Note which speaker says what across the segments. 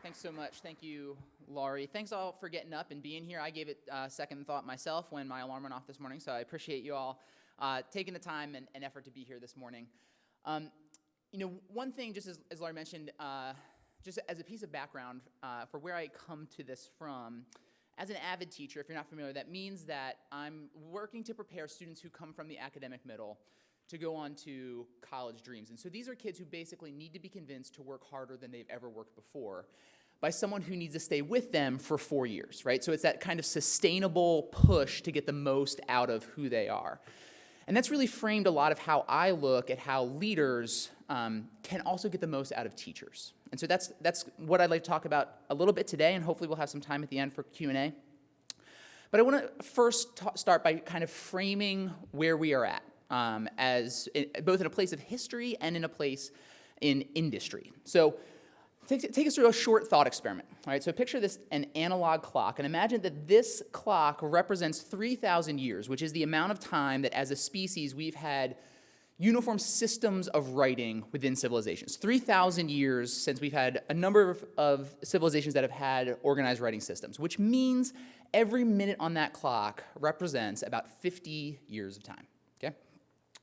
Speaker 1: Thanks so much. Thank you, Laurie. Thanks all for getting up and being here. I gave it second thought myself when my alarm went off this morning, so I appreciate you all taking the time and effort to be here this morning. One thing, just as Laurie mentioned, just as a piece of background for where I come to this from, as an avid teacher, if you're not familiar, that means that I'm working to prepare students who come from the academic middle to go on to college dreams. And so these are kids who basically need to be convinced to work harder than they've ever worked before by someone who needs to stay with them for 4 years, right? So it's that kind of sustainable push to get the most out of who they are. And that's really framed a lot of how I look at how leaders can also get the most out of teachers. And so that's what I'd like to talk about a little bit today, and hopefully we'll have some time at the end for Q&A. But I want to first start by kind of framing where we are at, both in a place of history and in a place in industry. So take us through a short thought experiment. All right, so picture this, an analog clock, and imagine that this clock represents 3,000 years, which is the amount of time that as a species we've had uniform systems of writing within civilizations. 3,000 years since we've had a number of civilizations that have had organized writing systems, which means every minute on that clock represents about 50 years of time, okay?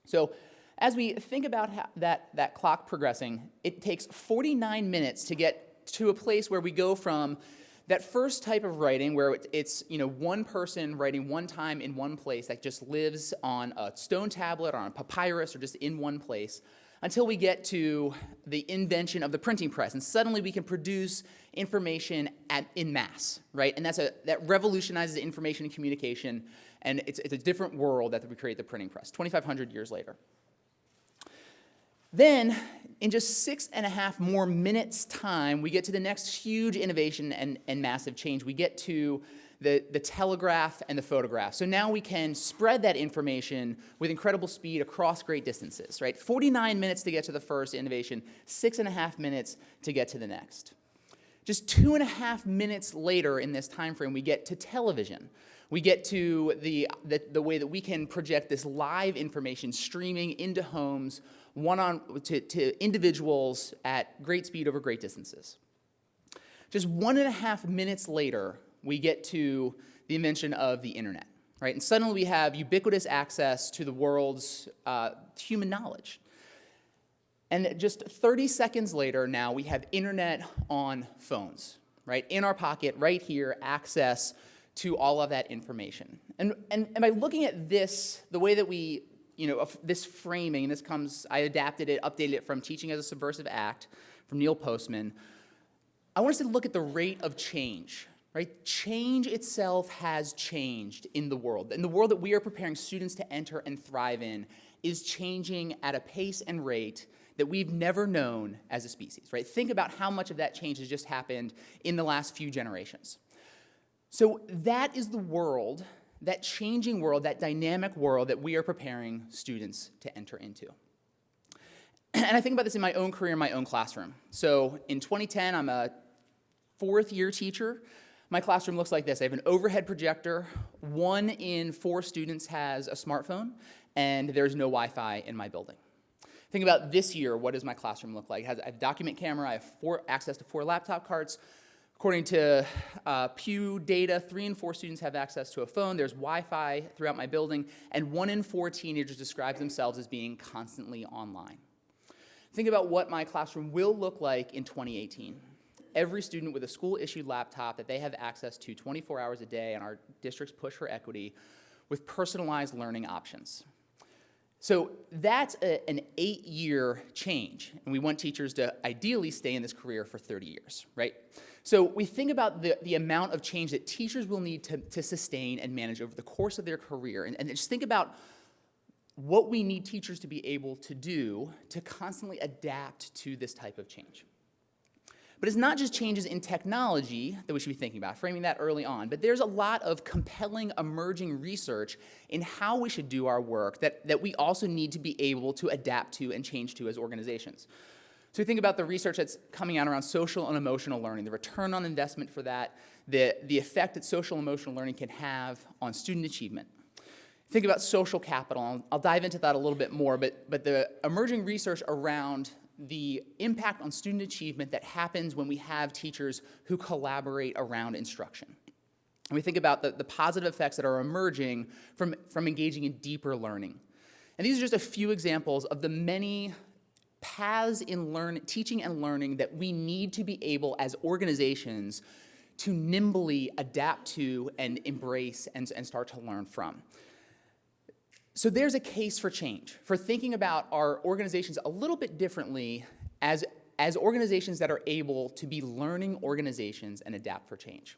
Speaker 1: So as we think about that clock progressing, it takes 49 minutes to get to a place where we go from that first type of writing where it's one person writing one time in one place that just lives on a stone tablet or on a papyrus or just in one place until we get to the invention of the printing press. And suddenly we can produce information in mass, right? And that revolutionizes information and communication, and it's a different world that we create the printing press, 2,500 years later. Then, in just 6.5 more minutes' time, we get to the next huge innovation and massive change. We get to the telegraph and the photograph. So now we can spread that information with incredible speed across great distances, right? 49 minutes to get to the first innovation, 6.5 minutes to get to the next. Just 2.5 minutes later in this time frame, we get to television. We get to the way that we can project this live information streaming into homes, to individuals at great speed over great distances. Just 1.5 minutes later, we get to the invention of the internet, right? And suddenly we have ubiquitous access to the world's human knowledge. And just 30 seconds later, now we have internet on phones, right? In our pocket, right here, access to all of that information. And by looking at this, the way that we this framing, I adapted it, updated it from Teaching as a Subversive Act from Neil Postman. I want us to look at the rate of change, right? Change itself has changed in the world. And the world that we are preparing students to enter and thrive in is changing at a pace and rate that we've never known as a species, right? Think about how much of that change has just happened in the last few generations. So that is the world, that changing world, that dynamic world that we are preparing students to enter into. And I think about this in my own career, in my own classroom. So in 2010, I'm a 4th-year teacher. My classroom looks like this. I have an overhead projector. 1 in 4 students has a smartphone, and there's no Wi-Fi in my building. Think about this year, what does my classroom look like? I have a document camera, I have access to 4 laptop carts. According to Pew data, 3 in 4 students have access to a phone. There's Wi-Fi throughout my building, and 1 in 4 teenagers describe themselves as being constantly online. Think about what my classroom will look like in 2018. Every student with a school-issued laptop that they have access to 24 hours a day on our district's push for equity with personalized learning options. So that's an 8-year change, and we want teachers to ideally stay in this career for 30 years, right? So we think about the amount of change that teachers will need to sustain and manage over the course of their career, and just think about what we need teachers to be able to do to constantly adapt to this type of change. But it's not just changes in technology that we should be thinking about, framing that early on, but there's a lot of compelling emerging research in how we should do our work that we also need to be able to adapt to and change to as organizations. So we think about the research that's coming out around social and emotional learning, the return on investment for that, the effect that social and emotional learning can have on student achievement. Think about social capital. I'll dive into that a little bit more, but the emerging research around the impact on student achievement that happens when we have teachers who collaborate around instruction. And we think about the positive effects that are emerging from engaging in deeper learning. And these are just a few examples of the many paths in teaching and learning that we need to be able as organizations to nimbly adapt to and embrace and start to learn from. So there's a case for change, for thinking about our organizations a little bit differently as organizations that are able to be learning organizations and adapt for change.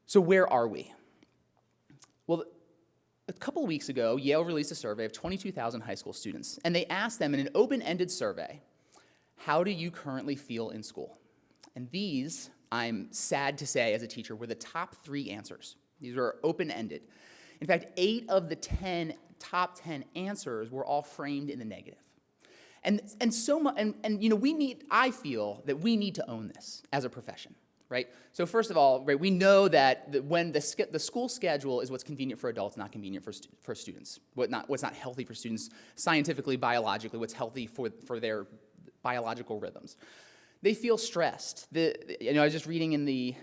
Speaker 1: So where are we? Well, a couple of weeks ago, Yale released a survey of 22,000 high school students, and they asked them in an open-ended survey, how do you currently feel in school? And these, I'm sad to say as a teacher, were the top 3 answers. These were open-ended. In fact, 8 of the top 10 answers were all framed in the negative. And so much, and you know, I feel that we need to own this as a profession, right? So first of all, right, we know that when the school schedule is what's convenient for adults, not convenient for students. What's not healthy for students scientifically, biologically, what's healthy for their biological rhythms. They feel stressed. I was just reading in the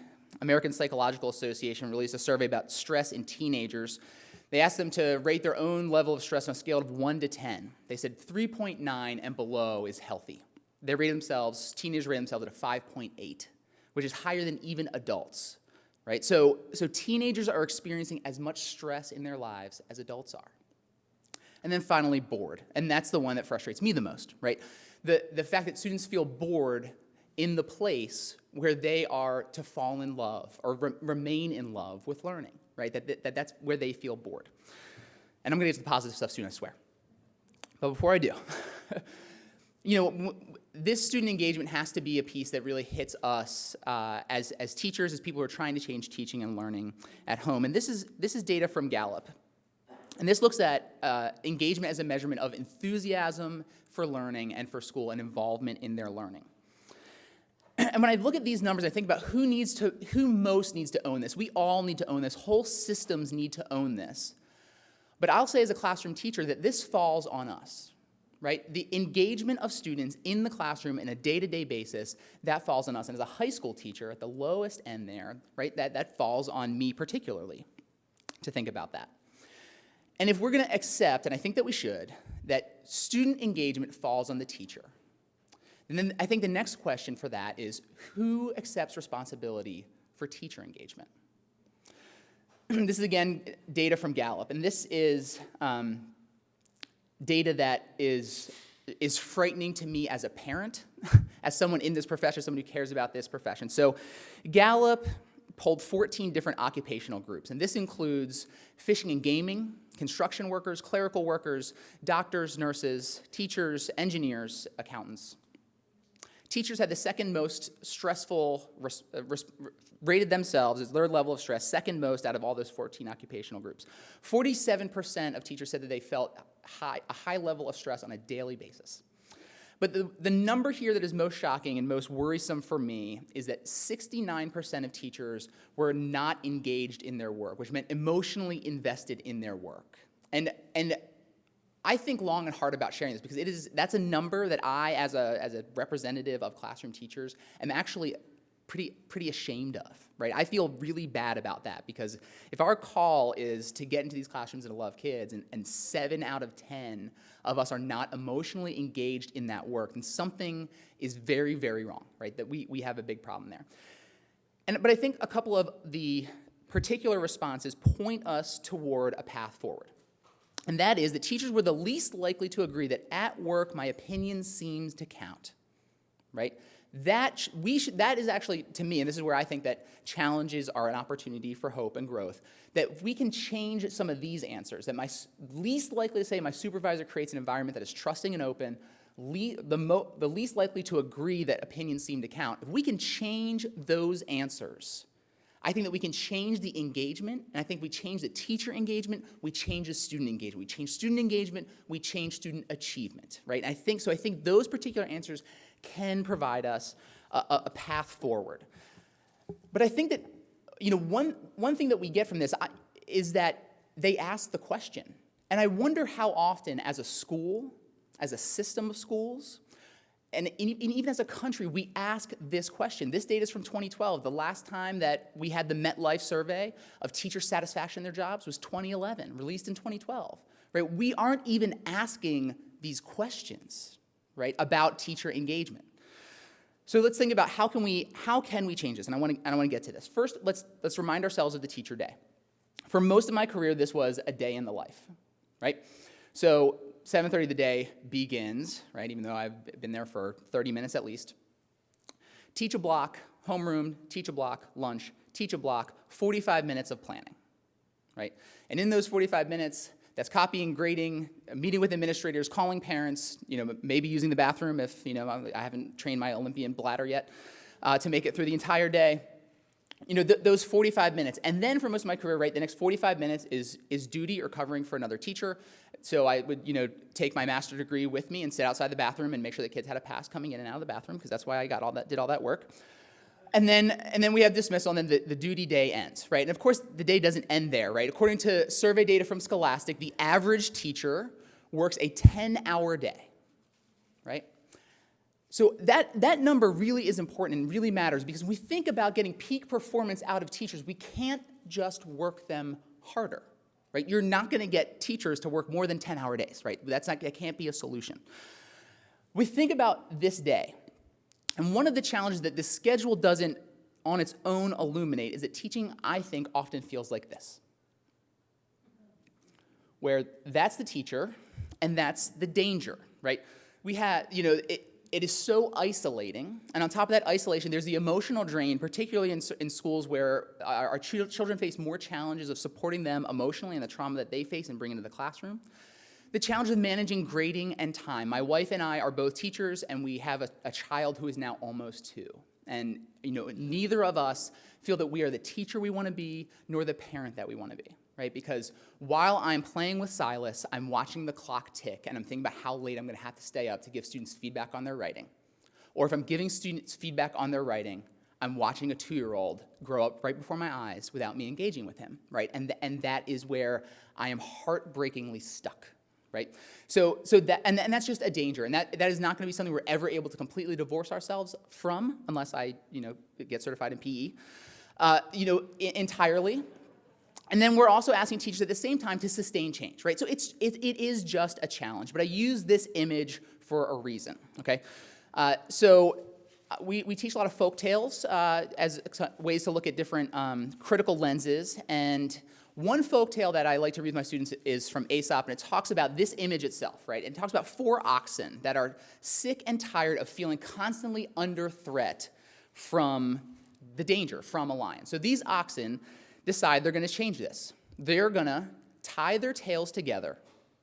Speaker 1: American Psychological Association released a survey about stress in teenagers. They asked them to rate their own level of stress on a scale of 1 to 10. They said 3.9 and below is healthy. Teenagers rate themselves at a 5.8, which is higher than even adults, right? So teenagers are experiencing as much stress in their lives as adults are. And then finally, bored. And that's the one that frustrates me the most, right? The fact that students feel bored in the place where they are to fall in love or remain in love with learning, right? That's where they feel bored. And I'm going to get to the positive stuff soon, I swear. But before I do, this student engagement has to be a piece that really hits us as teachers, as people who are trying to change teaching and learning at home. And this is data from Gallup. And this looks at engagement as a measurement of enthusiasm for learning and for school and involvement in their learning. And when I look at these numbers, I think about who most needs to own this. We all need to own this. Whole systems need to own this. But I'll say as a classroom teacher that this falls on us, right? The engagement of students in the classroom in a day-to-day basis, that falls on us. And as a high school teacher at the lowest end there, right, that falls on me particularly to think about that. And if we're going to accept, and I think that we should, that student engagement falls on the teacher, and then I think the next question for that is, who accepts responsibility for teacher engagement? This is, again, data from Gallup, and this is data that is frightening to me as a parent, as someone in this profession, someone who cares about this profession. So Gallup polled 14 different occupational groups, and this includes fishing and gaming, construction workers, clerical workers, doctors, nurses, teachers, engineers, accountants. Teachers had the second most stressful, rated themselves as their level of stress, second most out of all those 14 occupational groups. 47% of teachers said that they felt a high level of stress on a daily basis. But the number here that is most shocking and most worrisome for me is that 69% of teachers were not engaged in their work, which meant emotionally invested in their work. And I think long and hard about sharing this because that's a number that I, as a representative of classroom teachers, am actually pretty ashamed of, right? I feel really bad about that because if our call is to get into these classrooms and to love kids, and 7 out of 10 of us are not emotionally engaged in that work, then something is very, very wrong, right? That we have a big problem there. But I think a couple of the particular responses point us toward a path forward. And that is that teachers were the least likely to agree that at work my opinion seems to count, right? That is actually, to me, and this is where I think that challenges are an opportunity for hope and growth, that we can change some of these answers, that least likely to say my supervisor creates an environment that is trusting and open, the least likely to agree that opinions seem to count. If we can change those answers, I think that we can change the engagement, and I think we change the teacher engagement, we change the student engagement. We change student engagement, we change student achievement, right? I think those particular answers can provide us a path forward. But I think that, one thing that we get from this is that they ask the question. And I wonder how often as a school, as a system of schools, and even as a country, we ask this question. This data is from 2012. The last time that we had the MetLife survey of teacher satisfaction in their jobs was 2011, released in 2012. Right? We aren't even asking these questions, right, about teacher engagement. So let's think about how can we change this, and I want to get to this. First, let's remind ourselves of the teacher day. For most of my career, this was a day in the life, right? So 7:30 the day begins, right, even though I've been there for 30 minutes at least. Teach a block, homeroom, teach a block, lunch, teach a block, 45 minutes of planning, right? And in those 45 minutes, that's copying, grading, meeting with administrators, calling parents, maybe using the bathroom if, I haven't trained my Olympian bladder yet to make it through the entire day. Those 45 minutes. And then for most of my career, right, the next 45 minutes is duty or covering for another teacher. So I would, take my master's degree with me and sit outside the bathroom and make sure the kids had a pass coming in and out of the bathroom, because that's why I did all that work. And then we have dismissal, and then the duty day ends, right? And of course, the day doesn't end there, right? According to survey data from Scholastic, the average teacher works a 10-hour day, right? So that number really is important and really matters, because when we think about getting peak performance out of teachers, we can't just work them harder, right? You're not going to get teachers to work more than 10-hour days, right? That can't be a solution. We think about this day. And one of the challenges that this schedule doesn't on its own illuminate is that teaching, I think, often feels like this, where that's the teacher and that's the danger, right? We have, it is so isolating, and on top of that isolation, there's the emotional drain, particularly in schools where our children face more challenges of supporting them emotionally and the trauma that they face and bring into the classroom. The challenge of managing grading and time. My wife and I are both teachers, and we have a child who is now almost 2. And neither of us feel that we are the teacher we want to be, nor the parent that we want to be, right? Because while I'm playing with Silas, I'm watching the clock tick, and I'm thinking about how late I'm going to have to stay up to give students feedback on their writing. Or if I'm giving students feedback on their writing, I'm watching a 2-year-old grow up right before my eyes without me engaging with him, right? And that is where I am heartbreakingly stuck. Right? So that and that's just a danger, and that is not going to be something we're ever able to completely divorce ourselves from, unless I get certified in PE, entirely. And then we're also asking teachers at the same time to sustain change, right? So it is just a challenge, but I use this image for a reason. Okay, we teach a lot of folk tales as ways to look at different critical lenses, and one folk tale that I like to read with my students is from Aesop, and it talks about this image itself, right? It talks about 4 oxen that are sick and tired of feeling constantly under threat from the danger from a lion. So these oxen decide they're going to change this. They're going to tie their tails together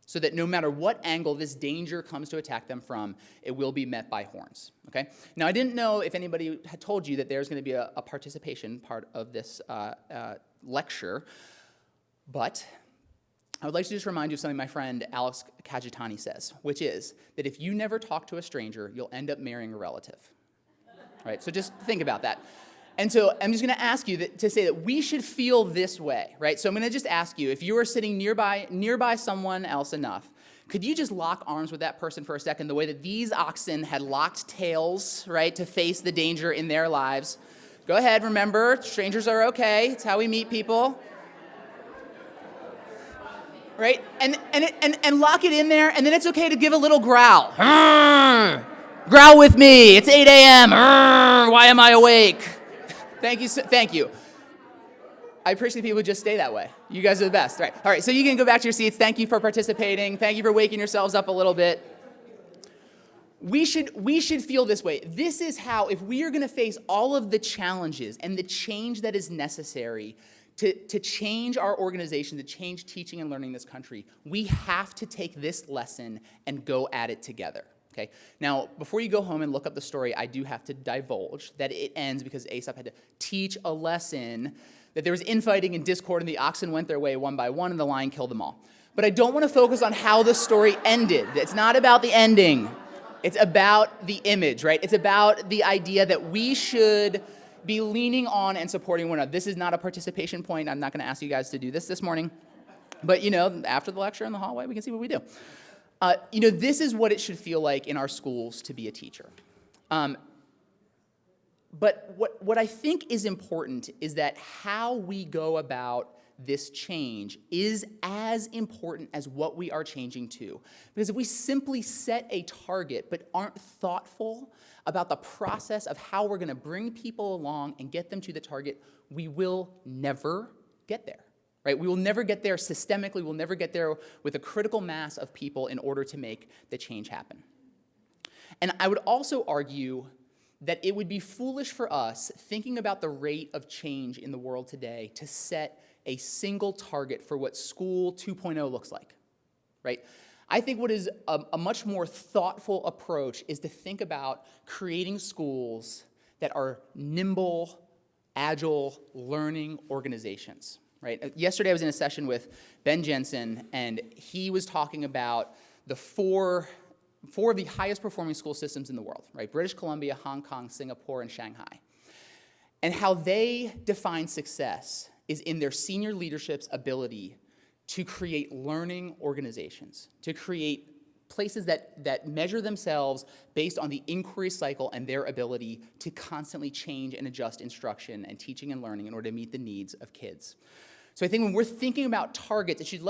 Speaker 1: so that no matter what angle this danger comes to attack them from, it will be met by horns, okay? Now, I didn't know if anybody had told you that there's going to be a participation part of this lecture, but I would like to just remind you of something my friend Alex Kajitani says, which is that if you never talk to a stranger, you'll end up marrying a relative, right? So just think about that. And so I'm just going to ask you to say that we should feel this way, right? So I'm going to just ask you, if you are sitting nearby someone else enough, could you just lock arms with that person for a second, the way that these oxen had locked tails, right, to face the danger in their lives? Go ahead, remember, strangers are okay. It's how we meet people. Right? And lock it in there, and then it's okay to give a little growl. Growl with me. It's 8 a.m. Why am I awake? Thank you. I appreciate people who just stay that way. You guys are the best. All right, so you can go back to your seats. Thank you for participating. Thank you for waking yourselves up a little bit. We should feel this way. This is how, if we are going to face all of the challenges and the change that is necessary to change our organization, to change teaching and learning in this country, we have to take this lesson and go at it together. Okay. Now, before you go home and look up the story, I do have to divulge that it ends because Aesop had to teach a lesson, that there was infighting and discord, and the oxen went their way one by one, and the lion killed them all. But I don't want to focus on how the story ended. It's not about the ending. It's about the image, right? It's about the idea that we should be leaning on and supporting one another. This is not a participation point. I'm not going to ask you guys to do this morning. But, after the lecture in the hallway, we can see what we do. This is what it should feel like in our schools to be a teacher. But what I think is important is that how we go about this change is as important as what we are changing to. Because if we simply set a target but aren't thoughtful about the process of how we're going to bring people along and get them to the target, we will never get there. Right? We will never get there systemically. We'll never get there with a critical mass of people in order to make the change happen. And I would also argue that it would be foolish for us, thinking about the rate of change in the world today, to set a single target for what School 2.0 looks like, right? I think what is a much more thoughtful approach is to think about creating schools that are nimble, agile, learning organizations, right? Yesterday I was in a session with Ben Jensen, and he was talking about the four of the highest performing school systems in the world, right? British Columbia, Hong Kong, Singapore, and Shanghai. And how they define success is in their senior leadership's ability to create learning organizations, to create places that measure themselves based on the inquiry cycle and their ability to constantly change and adjust instruction and teaching and learning in order to meet the needs of kids. So I think when we're thinking about targets, it should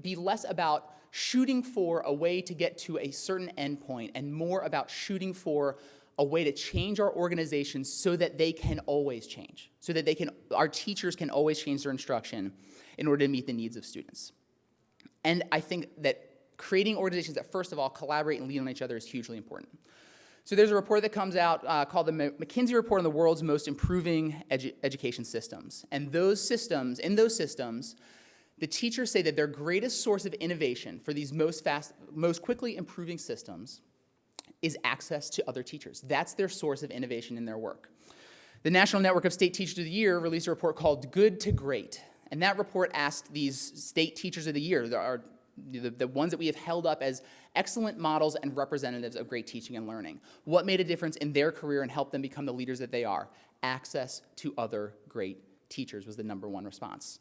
Speaker 1: be less about shooting for a way to get to a certain endpoint and more about shooting for a way to change our organizations so that they can always change, so that our teachers can always change their instruction in order to meet the needs of students. And I think that creating organizations that, first of all, collaborate and lean on each other is hugely important. So there's a report that comes out called the McKinsey Report on the World's Most Improving Education Systems. And in those systems, the teachers say that their greatest source of innovation for these most quickly improving systems is access to other teachers. That's their source of innovation in their work. The National Network of State Teachers of the Year released a report called Good to Great. And that report asked these state teachers of the year, the ones that we have held up as excellent models and representatives of great teaching and learning, what made a difference in their career and helped them become the leaders that they are? Access to other great teachers was the #1 response.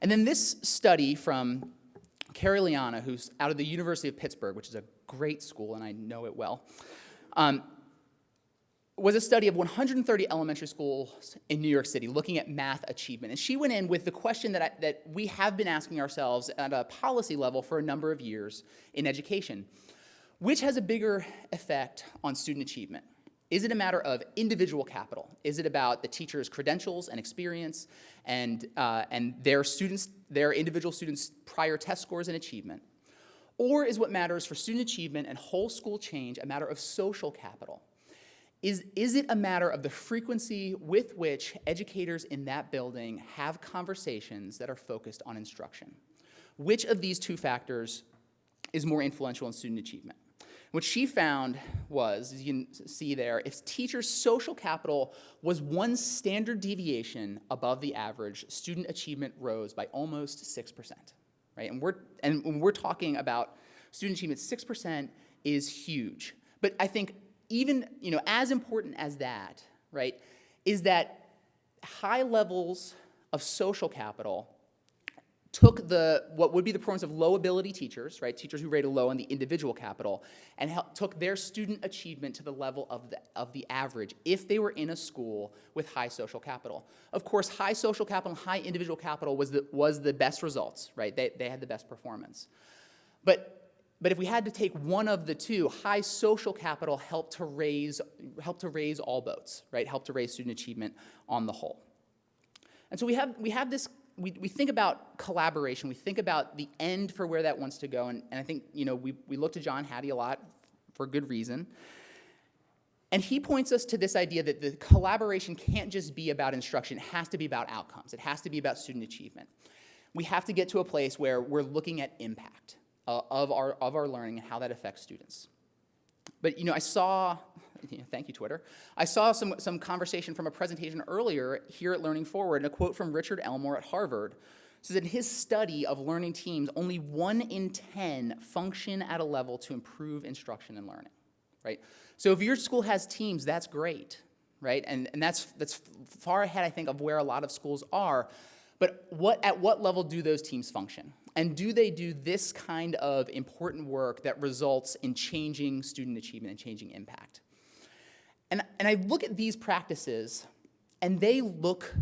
Speaker 1: And then this study from Carrie Liana, who's out of the University of Pittsburgh, which is a great school, and I know it well, was a study of 130 elementary schools in New York City looking at math achievement. And she went in with the question that we have been asking ourselves at a policy level for a number of years in education. Which has a bigger effect on student achievement? Is it a matter of individual capital? Is it about the teacher's credentials and experience and their individual students' prior test scores and achievement? Or is what matters for student achievement and whole school change a matter of social capital? Is it a matter of the frequency with which educators in that building have conversations that are focused on instruction? Which of these two factors is more influential in student achievement? What she found was, as you can see there, if teachers' social capital was one standard deviation above the average, student achievement rose by almost 6%. Right? And when we're talking about student achievement, 6% is huge. But I think even as important as that, right, is that high levels of social capital took what would be the performance of low-ability teachers, right, teachers who rated low on the individual capital, and took their student achievement to the level of the average if they were in a school with high social capital. Of course, high social capital and high individual capital was the best results, right? They had the best performance. But if we had to take one of the two, high social capital helped to raise all boats, right? Helped to raise student achievement on the whole. And so we have this. We think about collaboration. We think about the end for where that wants to go. And I think, we look to John Hattie a lot for good reason. And he points us to this idea that the collaboration can't just be about instruction. It has to be about outcomes. It has to be about student achievement. We have to get to a place where we're looking at impact of our learning and how that affects students. But, I saw, thank you, Twitter. I saw some conversation from a presentation earlier here at Learning Forward, and a quote from Richard Elmore at Harvard says that in his study of learning teams, only 1 in 10 function at a level to improve instruction and learning, right? So if your school has teams, that's great, right? And that's far ahead, I think, of where a lot of schools are. But at what level do those teams function? And do they do this kind of important work that results in changing student achievement and changing impact? And I look at these practices, and they look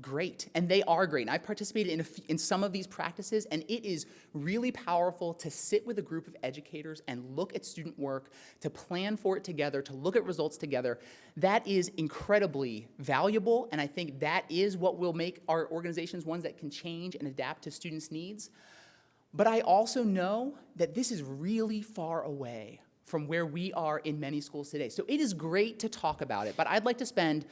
Speaker 1: great, and they are great. And I've participated in some of these practices, and it is really powerful to sit with a group of educators and look at student work, to plan for it together, to look at results together. That is incredibly valuable, and I think that is what will make our organizations ones that can change and adapt to students' needs. But I also know that this is really far away from where we are in many schools today. So it is great to talk about it, but I'd like to spend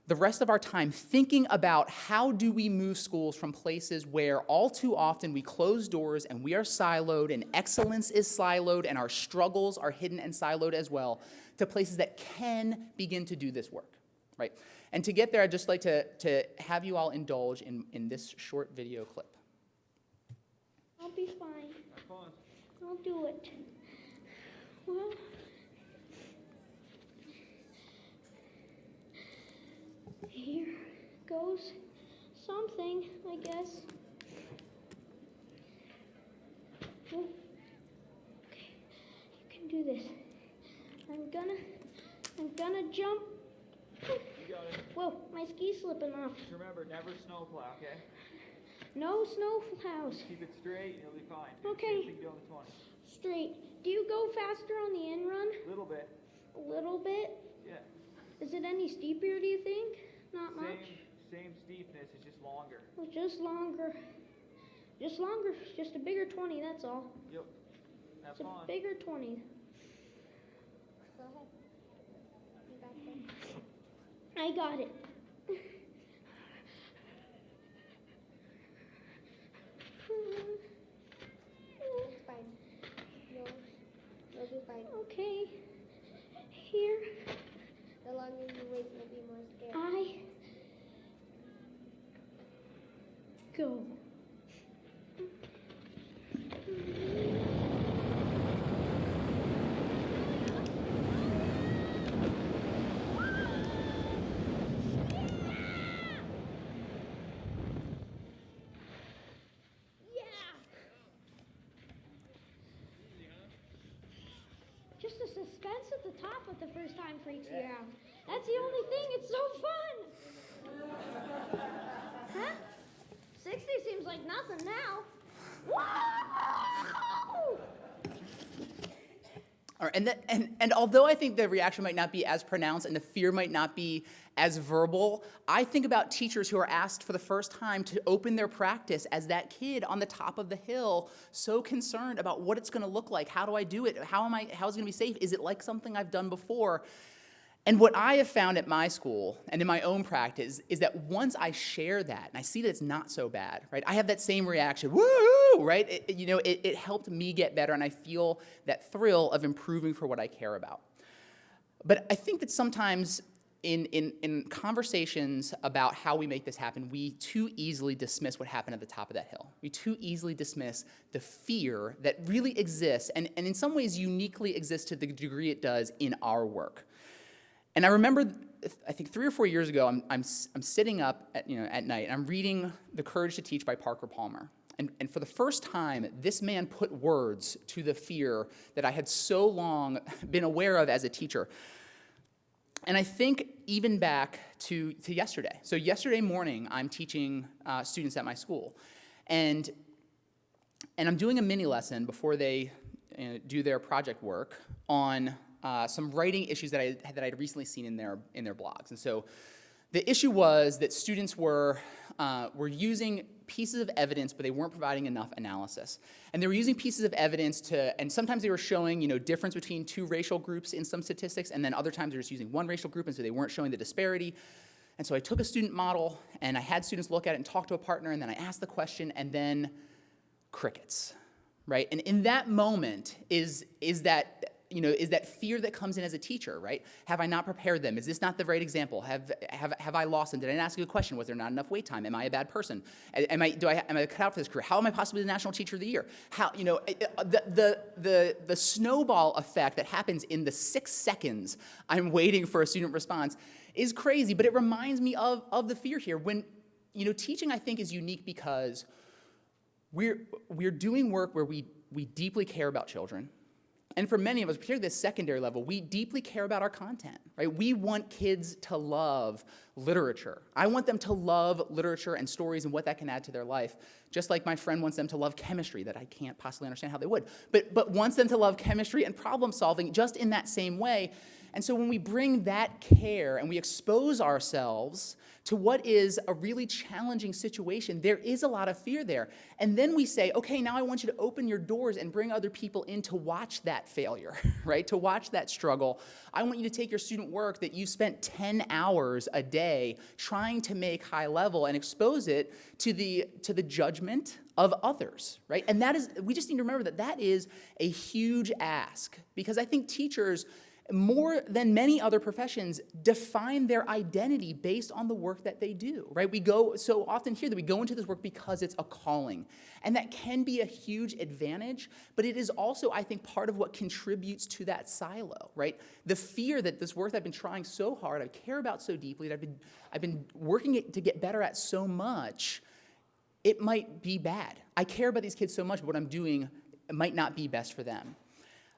Speaker 1: the rest of our time thinking about how do we move schools from places where all too often we close doors and we are siloed and excellence is siloed and our struggles are hidden and siloed as well, to places that can begin to do this work, right? And to get there, I'd just like to have you all indulge in this short video clip.
Speaker 2: I'll be fine. I'll do it. Well, here goes something, I guess. Oh, okay, you can do this. I'm gonna jump.
Speaker 3: You got it.
Speaker 2: Whoa, my ski's slipping off.
Speaker 3: Just remember, never snowplow, okay?
Speaker 2: No snow plows.
Speaker 3: Keep it straight and you'll be fine.
Speaker 2: Okay.
Speaker 3: Same thing you do on the 20.
Speaker 2: Straight. Do you go faster on the in run?
Speaker 3: A little bit.
Speaker 2: A little bit?
Speaker 3: Yeah.
Speaker 2: Is it any steeper, do you think? Not much?
Speaker 3: Same steepness, it's just longer.
Speaker 2: Well, just longer. Just longer. Just a bigger 20, that's all.
Speaker 3: Yep. Have
Speaker 2: It's a
Speaker 3: fun.
Speaker 2: bigger 20.
Speaker 4: Go ahead. You got this.
Speaker 2: I got it.
Speaker 4: It's fine. You'll be fine.
Speaker 2: Okay. Here
Speaker 4: The longer you wait, you'll be more scared.
Speaker 2: I go. Just the suspense at the top at the first time freaks me out. That's the only thing. It's so fun. Huh? 60 seems like nothing now. Whoa!
Speaker 1: All right, and although I think the reaction might not be as pronounced and the fear might not be as verbal, I think about teachers who are asked for the first time to open their practice as that kid on the top of the hill, so concerned about what it's going to look like. How do I do it? How is it going to be safe? Is it like something I've done before? And what I have found at my school and in my own practice is that once I share that and I see that it's not so bad, right? I have that same reaction, woo, right? It helped me get better, and I feel that thrill of improving for what I care about. But I think that sometimes in conversations about how we make this happen, we too easily dismiss what happened at the top of that hill. We too easily dismiss the fear that really exists and in some ways uniquely exists to the degree it does in our work. And I remember, I think 3 or 4 years ago, I'm sitting up at night, and I'm reading The Courage to Teach by Parker Palmer. And for the first time, this man put words to the fear that I had so long been aware of as a teacher. And I think even back to yesterday. So yesterday morning, I'm teaching students at my school. And I'm doing a mini lesson before they do their project work on some writing issues that I'd recently seen in their blogs. And so the issue was that students were using pieces of evidence, but they weren't providing enough analysis. And they were using pieces of evidence and sometimes they were showing, difference between 2 racial groups in some statistics, and then other times they were just using 1 racial group, and so they weren't showing the disparity. And so I took a student model, and I had students look at it and talk to a partner, and then I asked the question, and then crickets, right? And in that moment is that fear that comes in as a teacher, right? Have I not prepared them? Is this not the right example? Have I lost them? Did I not ask a good question? Was there not enough wait time? Am I a bad person? Am I cut out for this career? How am I possibly the National Teacher of the Year? How the snowball effect that happens in the 6 seconds I'm waiting for a student response is crazy, but it reminds me of the fear here. When teaching, I think, is unique because we're doing work where we deeply care about children. And for many of us, particularly the secondary level, we deeply care about our content, right? We want kids to love literature. I want them to love literature and stories and what that can add to their life, just like my friend wants them to love chemistry, that I can't possibly understand how they would, but wants them to love chemistry and problem solving just in that same way. And so when we bring that care and we expose ourselves to what is a really challenging situation, there is a lot of fear there. And then we say, okay, now I want you to open your doors and bring other people in to watch that failure, right? To watch that struggle. I want you to take your student work that you spent 10 hours a day trying to make high level and expose it to the judgment of others, right? And that is, we just need to remember that that is a huge ask, because I think teachers, more than many other professions, define their identity based on the work that they do, right? We go so often here that we go into this work because it's a calling. And that can be a huge advantage, but it is also, I think, part of what contributes to that silo, right? The fear that this work that I've been trying so hard, I care about so deeply, that I've been working to get better at so much, it might be bad. I care about these kids so much, but what I'm doing might not be best for them.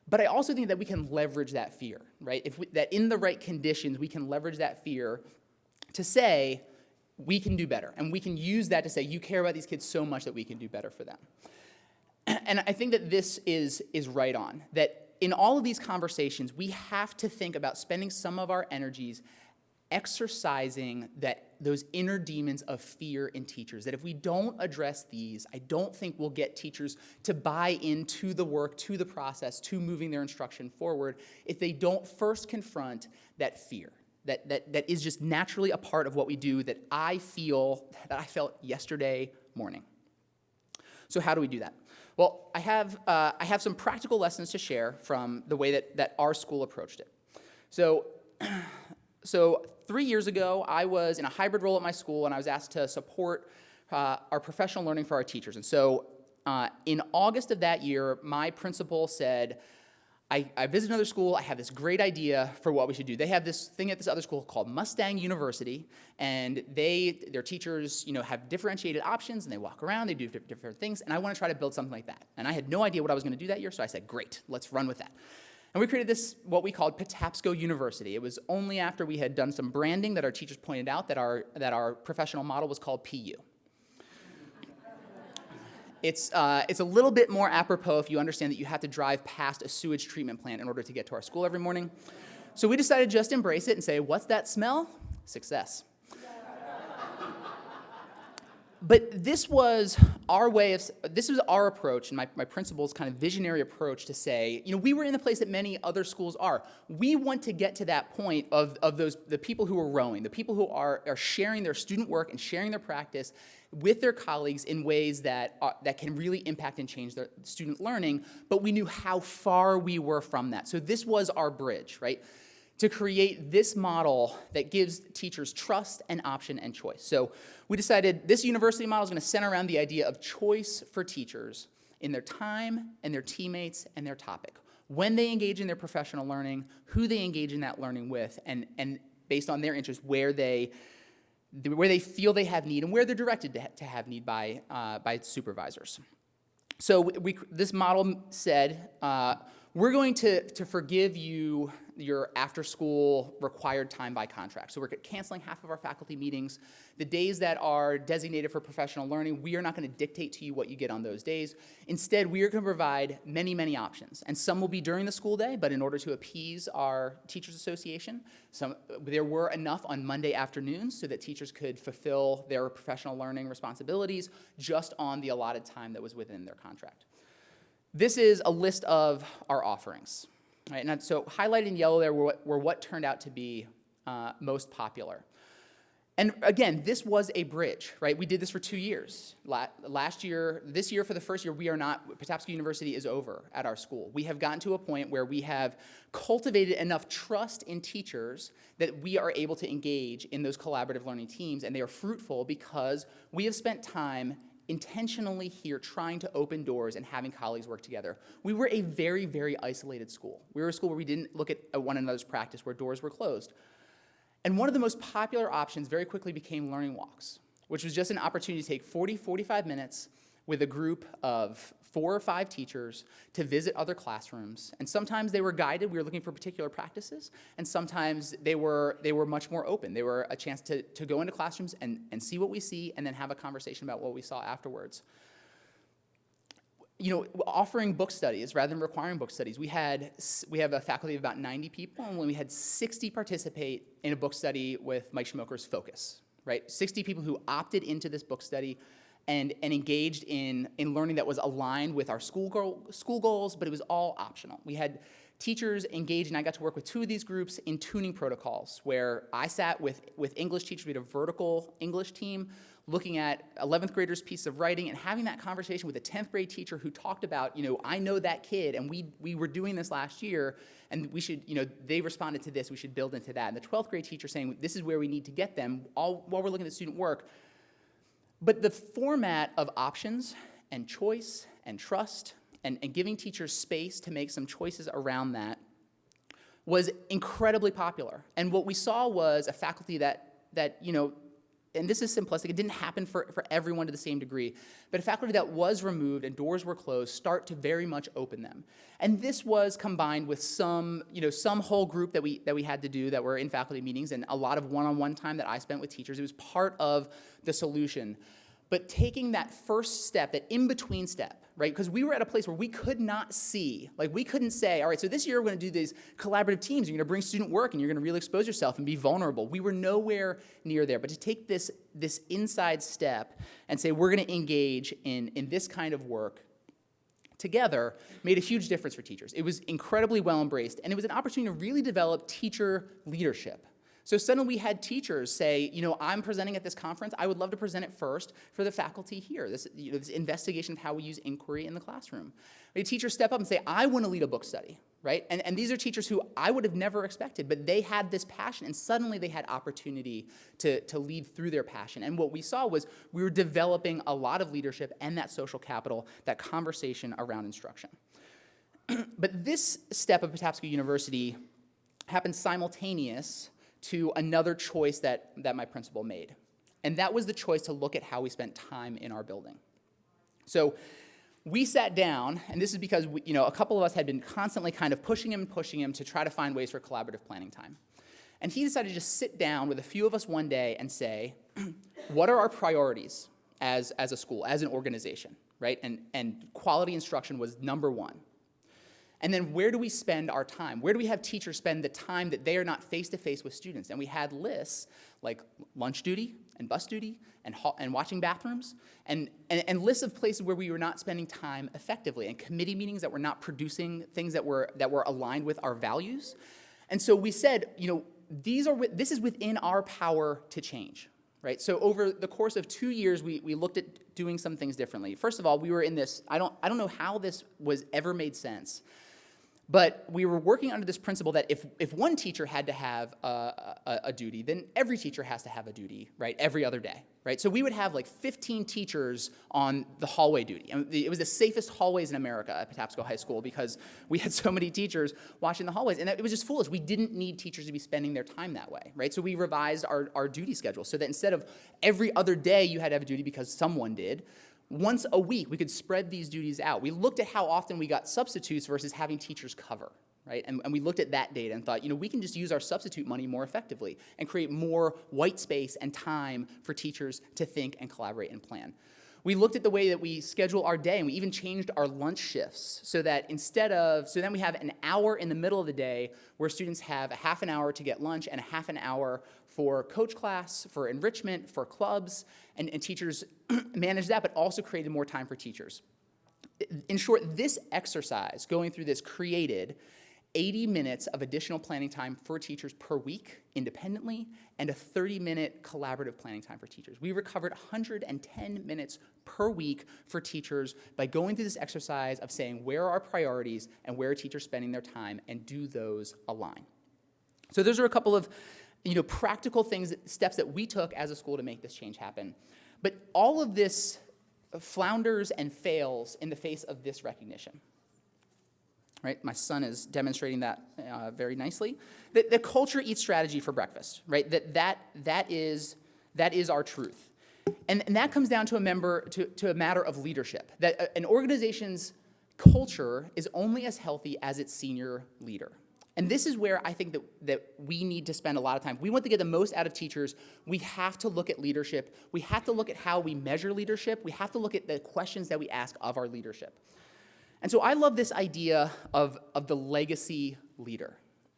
Speaker 1: But I also think that we can leverage that fear, right? That in the right conditions, we can leverage that fear to say, we can do better. And we can use that to say, you care about these kids so much that we can do better for them. And I think that this is right on. That in all of these conversations, we have to think about spending some of our energies exercising those inner demons of fear in teachers, that if we don't address these, I don't think we'll get teachers to buy into the work, to the process, to moving their instruction forward, if they don't first confront that fear, that is just naturally a part of what we do, that I felt yesterday morning. So how do we do that? Well, I have some practical lessons to share from the way that our school approached it. So 3 years ago, I was in a hybrid role at my school, and I was asked to support our professional learning for our teachers. And so in August of that year, my principal said, I visited another school, I have this great idea for what we should do. They have this thing at this other school called Mustang University, and their teachers, have differentiated options, and they walk around, they do different things, and I want to try to build something like that. And I had no idea what I was going to do that year, so I said, great, let's run with that. And we created this, what we called Patapsco University. It was only after we had done some branding that our teachers pointed out that our professional model was called PU. It's a little bit more apropos if you understand that you have to drive past a sewage treatment plant in order to get to our school every morning. So we decided to just embrace it and say, what's that smell? Success. But this was our approach, and my principal's kind of visionary approach to say, we were in the place that many other schools are. We want to get to that point of the people who are rowing, the people who are sharing their student work and sharing their practice with their colleagues in ways that can really impact and change their student learning, but we knew how far we were from that. So this was our bridge, right? To create this model that gives teachers trust and option and choice. So we decided this university model is going to center around the idea of choice for teachers in their time and their teammates and their topic. When they engage in their professional learning, who they engage in that learning with, and based on their interests, where they feel they have need and where they're directed to have need by supervisors. So this model said, we're going to forgive you your after-school required time by contract. So we're canceling half of our faculty meetings. The days that are designated for professional learning, we are not going to dictate to you what you get on those days. Instead, we are going to provide many, many options. And some will be during the school day, but in order to appease our Teachers Association, there were enough on Monday afternoons so that teachers could fulfill their professional learning responsibilities just on the allotted time that was within their contract. This is a list of our offerings. Right, and so highlighted in yellow there were what turned out to be most popular. And again, this was a bridge, right? We did this for 2 years. This year for the first year, Patapsco University is over at our school. We have gotten to a point where we have cultivated enough trust in teachers that we are able to engage in those collaborative learning teams, and they are fruitful because we have spent time intentionally here trying to open doors and having colleagues work together. We were a very, very isolated school. We were a school where we didn't look at one another's practice, where doors were closed. And one of the most popular options very quickly became learning walks, which was just an opportunity to take 40, 45 minutes with a group of 4 or 5 teachers to visit other classrooms. And sometimes they were guided. We were looking for particular practices. And sometimes they were much more open. They were a chance to go into classrooms and see what we see and then have a conversation about what we saw afterwards. Offering book studies rather than requiring book studies. We have a faculty of about 90 people, and when we had 60 participate in a book study with Mike Schmoker's Focus, right? 60 people who opted into this book study and engaged in learning that was aligned with our school goals, but it was all optional. We had teachers engaged, and I got to work with 2 of these groups in tuning protocols, where I sat with English teachers. We had a vertical English team looking at 11th graders' piece of writing and having that conversation with a 10th grade teacher who talked about, I know that kid, and we were doing this last year, and we should, they responded to this, we should build into that. And the 12th grade teacher saying, this is where we need to get them, all while we're looking at student work. But the format of options and choice and trust and giving teachers space to make some choices around that was incredibly popular. And what we saw was a faculty that and this is simplistic, it didn't happen for everyone to the same degree, but a faculty that was removed and doors were closed start to very much open them. And this was combined with some whole group that we had to do that were in faculty meetings and a lot of one-on-one time that I spent with teachers. It was part of the solution. But taking that first step, that in-between step, right? Because we were at a place where we could not see, we couldn't say, all right, so this year we're going to do these collaborative teams. You're going to bring student work, and you're going to really expose yourself and be vulnerable. We were nowhere near there. But to take this inside step and say we're going to engage in this kind of work together made a huge difference for teachers. It was incredibly well embraced, and it was an opportunity to really develop teacher leadership. So suddenly we had teachers say, I'm presenting at this conference. I would love to present it first for the faculty here, this investigation of how we use inquiry in the classroom. We had teachers step up and say, I want to lead a book study, right? And these are teachers who I would have never expected, but they had this passion, and suddenly they had opportunity to lead through their passion. And what we saw was we were developing a lot of leadership and that social capital, that conversation around instruction. But this step of Patapsco University happened simultaneous to another choice that my principal made. And that was the choice to look at how we spent time in our building. So we sat down, and this is because a couple of us had been constantly kind of pushing him to try to find ways for collaborative planning time. And he decided to just sit down with a few of us one day and say, what are our priorities as a school, as an organization, right? And quality instruction was number 1. And then where do we spend our time? Where do we have teachers spend the time that they are not face-to-face with students? And we had lists like lunch duty and bus duty and watching bathrooms and lists of places where we were not spending time effectively, and committee meetings that were not producing things that were aligned with our values. And so we said, this is within our power to change. Right? So over the course of 2 years, we looked at doing some things differently. First of all, we were in this, I don't know how this was ever made sense, but we were working under this principle that if one teacher had to have a duty, then every teacher has to have a duty, right, every other day, right? So we would have 15 teachers on the hallway duty. And it was the safest hallways in America at Patapsco High School because we had so many teachers watching the hallways. And it was just foolish. We didn't need teachers to be spending their time that way, right? So we revised our duty schedule so that instead of every other day you had to have a duty because someone did, once a week, we could spread these duties out. We looked at how often we got substitutes versus having teachers cover, right? And we looked at that data and thought, we can just use our substitute money more effectively and create more white space and time for teachers to think and collaborate and plan. We looked at the way that we schedule our day, and we even changed our lunch shifts so that so then we have an hour in the middle of the day where students have a half an hour to get lunch and a half an hour for coach class, for enrichment, for clubs, and teachers manage that, but also created more time for teachers. In short, this exercise, going through this, created 80 minutes of additional planning time for teachers per week independently, and a 30-minute collaborative planning time for teachers. We recovered 110 minutes per week for teachers by going through this exercise of saying where are our priorities and where are teachers spending their time, and do those align. So those are a couple of practical steps that we took as a school to make this change happen. But all of this flounders and fails in the face of this recognition. Right? My son is demonstrating that very nicely. The culture eats strategy for breakfast, right? That is our truth. And that comes down to a matter of leadership, that an organization's culture is only as healthy as its senior leader. And this is where I think that we need to spend a lot of time. We want to get the most out of teachers. We have to look at leadership. We have to look at how we measure leadership. We have to look at the questions that we ask of our leadership. And so I love this idea of the legacy leader,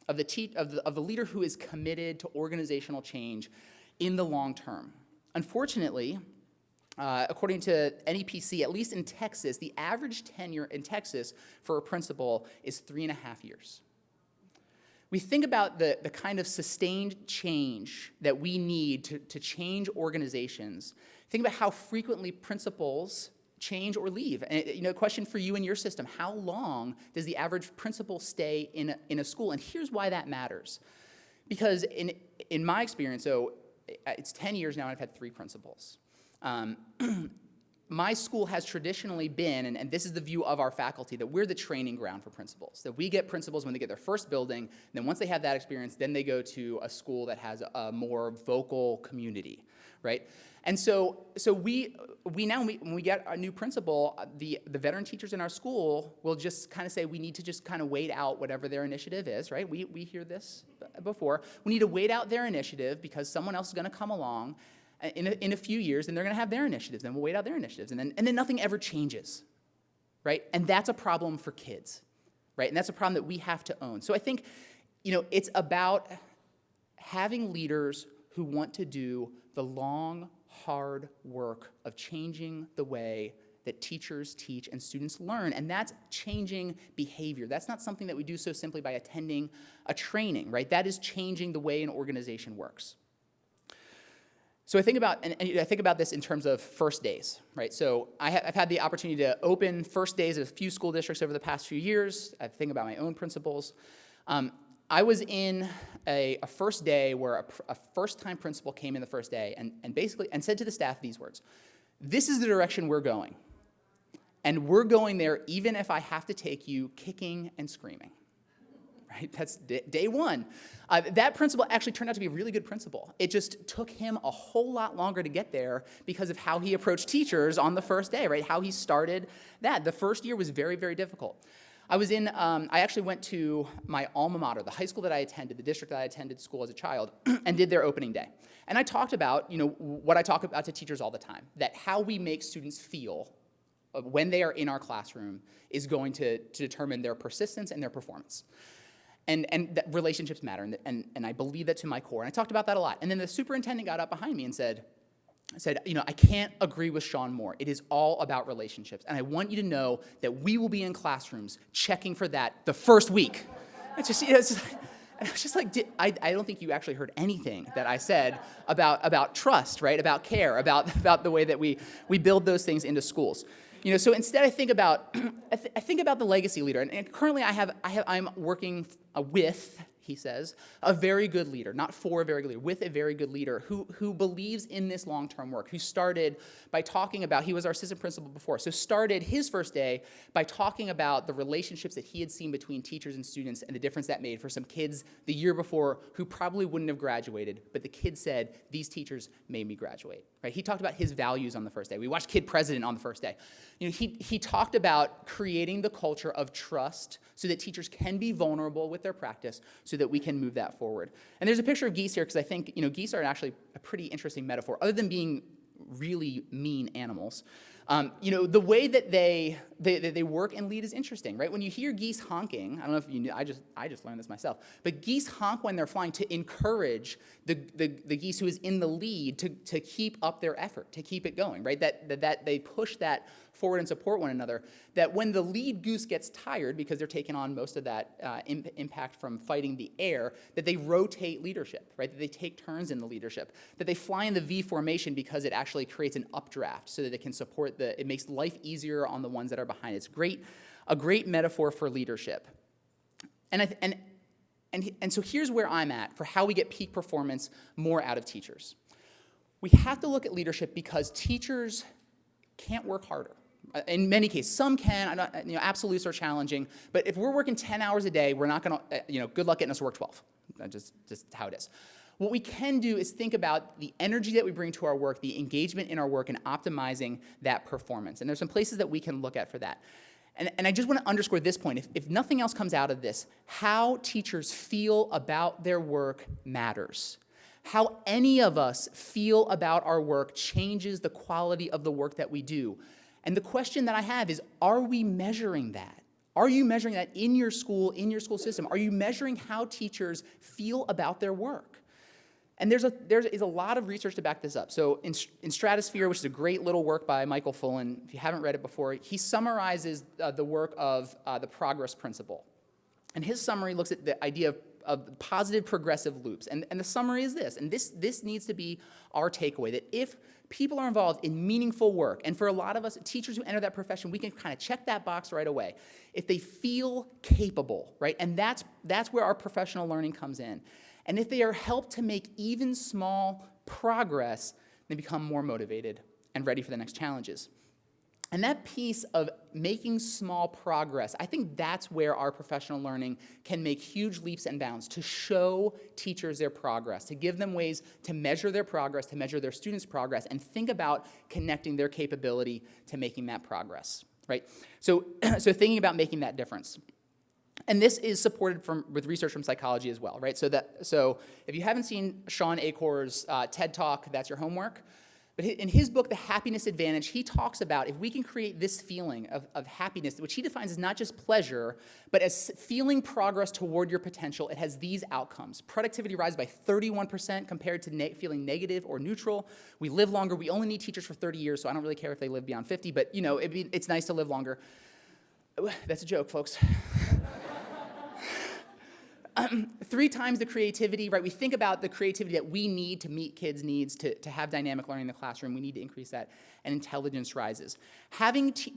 Speaker 1: of the leader who is committed to organizational change in the long term. Unfortunately, according to NEPC, at least in Texas, the average tenure in Texas for a principal is 3.5 years. We think about the kind of sustained change that we need to change organizations. Think about how frequently principals change or leave. And a question for you and your system: how long does the average principal stay in a school? And here's why that matters. Because in my experience, so it's 10 years now, and I've had 3 principals. My school has traditionally been, and this is the view of our faculty, that we're the training ground for principals. That we get principals when they get their first building, and then once they have that experience, then they go to a school that has a more vocal community, right? And so we now, when we get a new principal, the veteran teachers in our school will just kind of say, we need to just kind of wait out whatever their initiative is, right? We hear this before. We need to wait out their initiative because someone else is going to come along in a few years, and they're going to have their initiatives, and we'll wait out their initiatives, and then nothing ever changes, right? And that's a problem for kids, right? And that's a problem that we have to own. So I think, it's about having leaders who want to do the long, hard work of changing the way that teachers teach and students learn, and that's changing behavior. That's not something that we do so simply by attending a training, right? That is changing the way an organization works. So I think about this in terms of first days, right? So I've had the opportunity to open first days at a few school districts over the past few years. I think about my own principals. I was in a first day where a first-time principal came in the first day and basically said to the staff these words: "This is the direction we're going, and we're going there even if I have to take you kicking and screaming." Right? That's day one. That principal actually turned out to be a really good principal. It just took him a whole lot longer to get there because of how he approached teachers on the first day, right? How he started that. The first year was very, very difficult. I actually went to my alma mater, the high school that I attended, the district that I attended school as a child, and did their opening day. And I talked about, what I talk about to teachers all the time, that how we make students feel when they are in our classroom is going to determine their persistence and their performance. And that relationships matter, and I believe that to my core. And I talked about that a lot. And then the superintendent got up behind me and said, I can't agree with Sean more. It is all about relationships. And I want you to know that we will be in classrooms checking for that the first week. I was just like, I don't think you actually heard anything that I said about trust, right? About care, about the way that we build those things into schools. So instead I think about the legacy leader. And currently I'm working with, he says, a very good leader, not for a very good leader, with a very good leader who believes in this long-term work, who started by talking about, he was our assistant principal before, so started his first day by talking about the relationships that he had seen between teachers and students and the difference that made for some kids the year before who probably wouldn't have graduated, but the kid said, these teachers made me graduate. Right? He talked about his values on the first day. We watched Kid President on the first day. He talked about creating the culture of trust so that teachers can be vulnerable with their practice so that we can move that forward. And there's a picture of geese here because I think geese are actually a pretty interesting metaphor, other than being really mean animals. The way that they work and lead is interesting, right? When you hear geese honking, I don't know if you knew, I just learned this myself, but geese honk when they're flying to encourage the geese who is in the lead to keep up their effort, to keep it going, right? That they push that forward and support one another, that when the lead goose gets tired because they're taking on most of that impact from fighting the air, that they rotate leadership, right? That they take turns in the leadership, that they fly in the V formation because it actually creates an updraft so that it can support it makes life easier on the ones that are behind. It's a great metaphor for leadership. And so here's where I'm at for how we get peak performance more out of teachers. We have to look at leadership because teachers can't work harder. In many cases, some can. Absolutes are challenging. But if we're working 10 hours a day, we're not going to. Good luck getting us to work 12. That's just how it is. What we can do is think about the energy that we bring to our work, the engagement in our work, and optimizing that performance. And there's some places that we can look at for that. And I just want to underscore this point. If nothing else comes out of this, how teachers feel about their work matters. How any of us feel about our work changes the quality of the work that we do. And the question that I have is, are we measuring that? Are you measuring that in your school system? Are you measuring how teachers feel about their work? And there is a lot of research to back this up. So in Stratosphere, which is a great little work by Michael Fullen, if you haven't read it before, he summarizes the work of the progress principle. And his summary looks at the idea of positive progressive loops. And the summary is this, and this needs to be our takeaway, that if people are involved in meaningful work, and for a lot of us, teachers who enter that profession, we can kind of check that box right away. If they feel capable, right? And that's where our professional learning comes in. And if they are helped to make even small progress, they become more motivated and ready for the next challenges. And that piece of making small progress, I think that's where our professional learning can make huge leaps and bounds to show teachers their progress, to give them ways to measure their progress, to measure their students' progress, and think about connecting their capability to making that progress, right? So thinking about making that difference. And this is supported with research from psychology as well, right? So if you haven't seen Sean Acor's TED Talk, that's your homework. But in his book, The Happiness Advantage, he talks about if we can create this feeling of happiness, which he defines as not just pleasure, but as feeling progress toward your potential, it has these outcomes. Productivity rises by 31% compared to feeling negative or neutral. We live longer. We only need teachers for 30 years, so I don't really care if they live beyond 50, but it's nice to live longer. That's a joke, folks. 3 times the creativity, right? We think about the creativity that we need to meet kids' needs to have dynamic learning in the classroom. We need to increase that, and intelligence rises.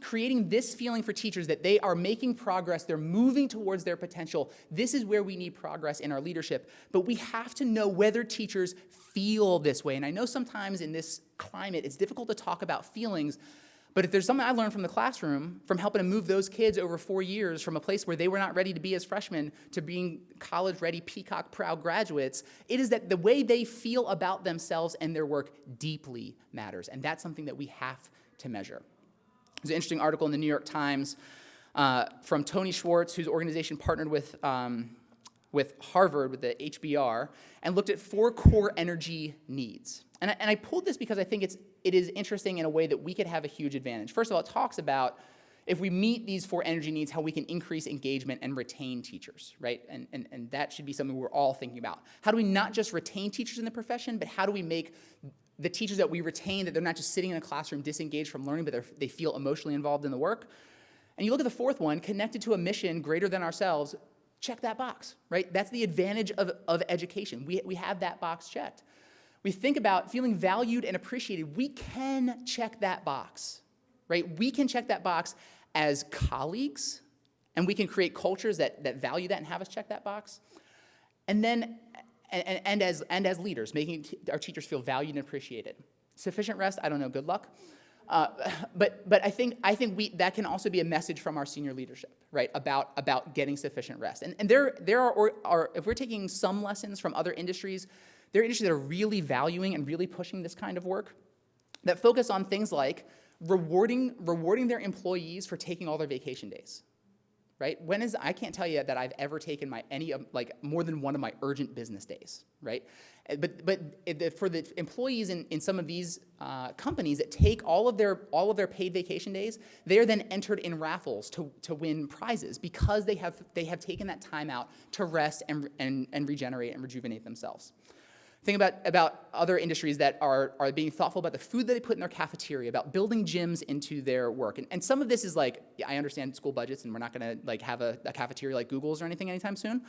Speaker 1: Creating this feeling for teachers that they are making progress, they're moving towards their potential, this is where we need progress in our leadership. But we have to know whether teachers feel this way. And I know sometimes in this climate, it's difficult to talk about feelings, but if there's something I learned from the classroom, from helping to move those kids over 4 years from a place where they were not ready to be as freshmen to being college-ready, peacock-proud graduates, it is that the way they feel about themselves and their work deeply matters. And that's something that we have to measure. There's an interesting article in the New York Times from Tony Schwartz, whose organization partnered with Harvard, with the HBR, and looked at 4 core energy needs. And I pulled this because I think it is interesting in a way that we could have a huge advantage. First of all, it talks about if we meet these 4 energy needs, how we can increase engagement and retain teachers, right? And that should be something we're all thinking about. How do we not just retain teachers in the profession, but how do we make the teachers that we retain, that they're not just sitting in a classroom disengaged from learning, but they feel emotionally involved in the work? And you look at the 4th one, connected to a mission greater than ourselves, check that box, right? That's the advantage of education. We have that box checked. We think about feeling valued and appreciated. We can check that box, right? We can check that box as colleagues, and we can create cultures that value that and have us check that box. And then, and as leaders, making our teachers feel valued and appreciated. Sufficient rest, I don't know, good luck. But I think that can also be a message from our senior leadership, right? About getting sufficient rest. And there are if we're taking some lessons from other industries, there are industries that are really valuing and really pushing this kind of work, that focus on things like rewarding their employees for taking all their vacation days, right? I can't tell you that I've ever taken more than one of my urgent business days, right? But for the employees in some of these companies that take all of their paid vacation days, they are then entered in raffles to win prizes because they have taken that time out to rest and regenerate and rejuvenate themselves. Think about other industries that are being thoughtful about the food that they put in their cafeteria, about building gyms into their work. And some of this is I understand school budgets, and we're not going to have a cafeteria like Google's or anything anytime soon.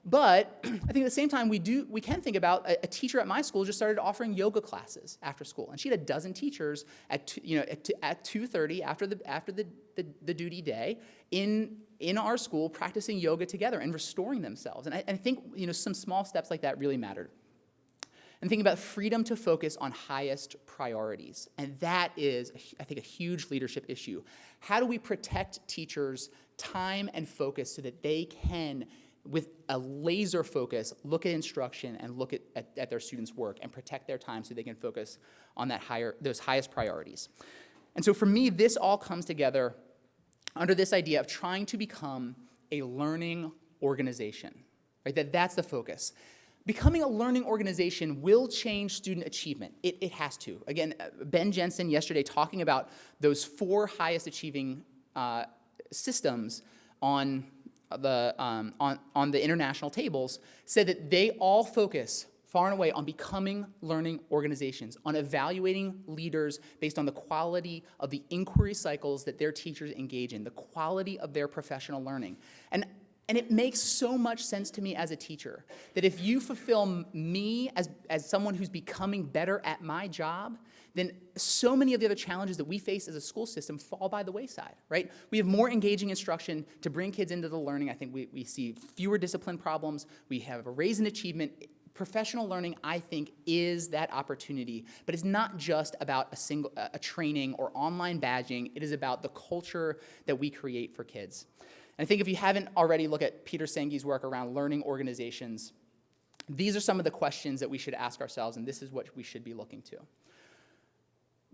Speaker 1: But I think at the same time, we can think about a teacher at my school just started offering yoga classes after school, and she had a dozen teachers at 2:30 after the duty day in our school practicing yoga together and restoring themselves. And I think some small steps like that really mattered. And thinking about freedom to focus on highest priorities. And that is, I think, a huge leadership issue. How do we protect teachers' time and focus so that they can with a laser focus, look at instruction and look at their students' work and protect their time so they can focus on those highest priorities. And so for me, this all comes together under this idea of trying to become a learning organization, right? That's the focus. Becoming a learning organization will change student achievement. It has to. Again, Ben Jensen yesterday talking about those 4 highest achieving systems on the international tables said that they all focus far and away on becoming learning organizations, on evaluating leaders based on the quality of the inquiry cycles that their teachers engage in, the quality of their professional learning. And it makes so much sense to me as a teacher that if you fulfill me as someone who's becoming better at my job, then so many of the other challenges that we face as a school system fall by the wayside, right? We have more engaging instruction to bring kids into the learning. I think we see fewer discipline problems. We have a raise in achievement. Professional learning, I think, is that opportunity, but it's not just about a training or online badging. It is about the culture that we create for kids. And I think if you haven't already looked at Peter Senge's work around learning organizations, these are some of the questions that we should ask ourselves, and this is what we should be looking to.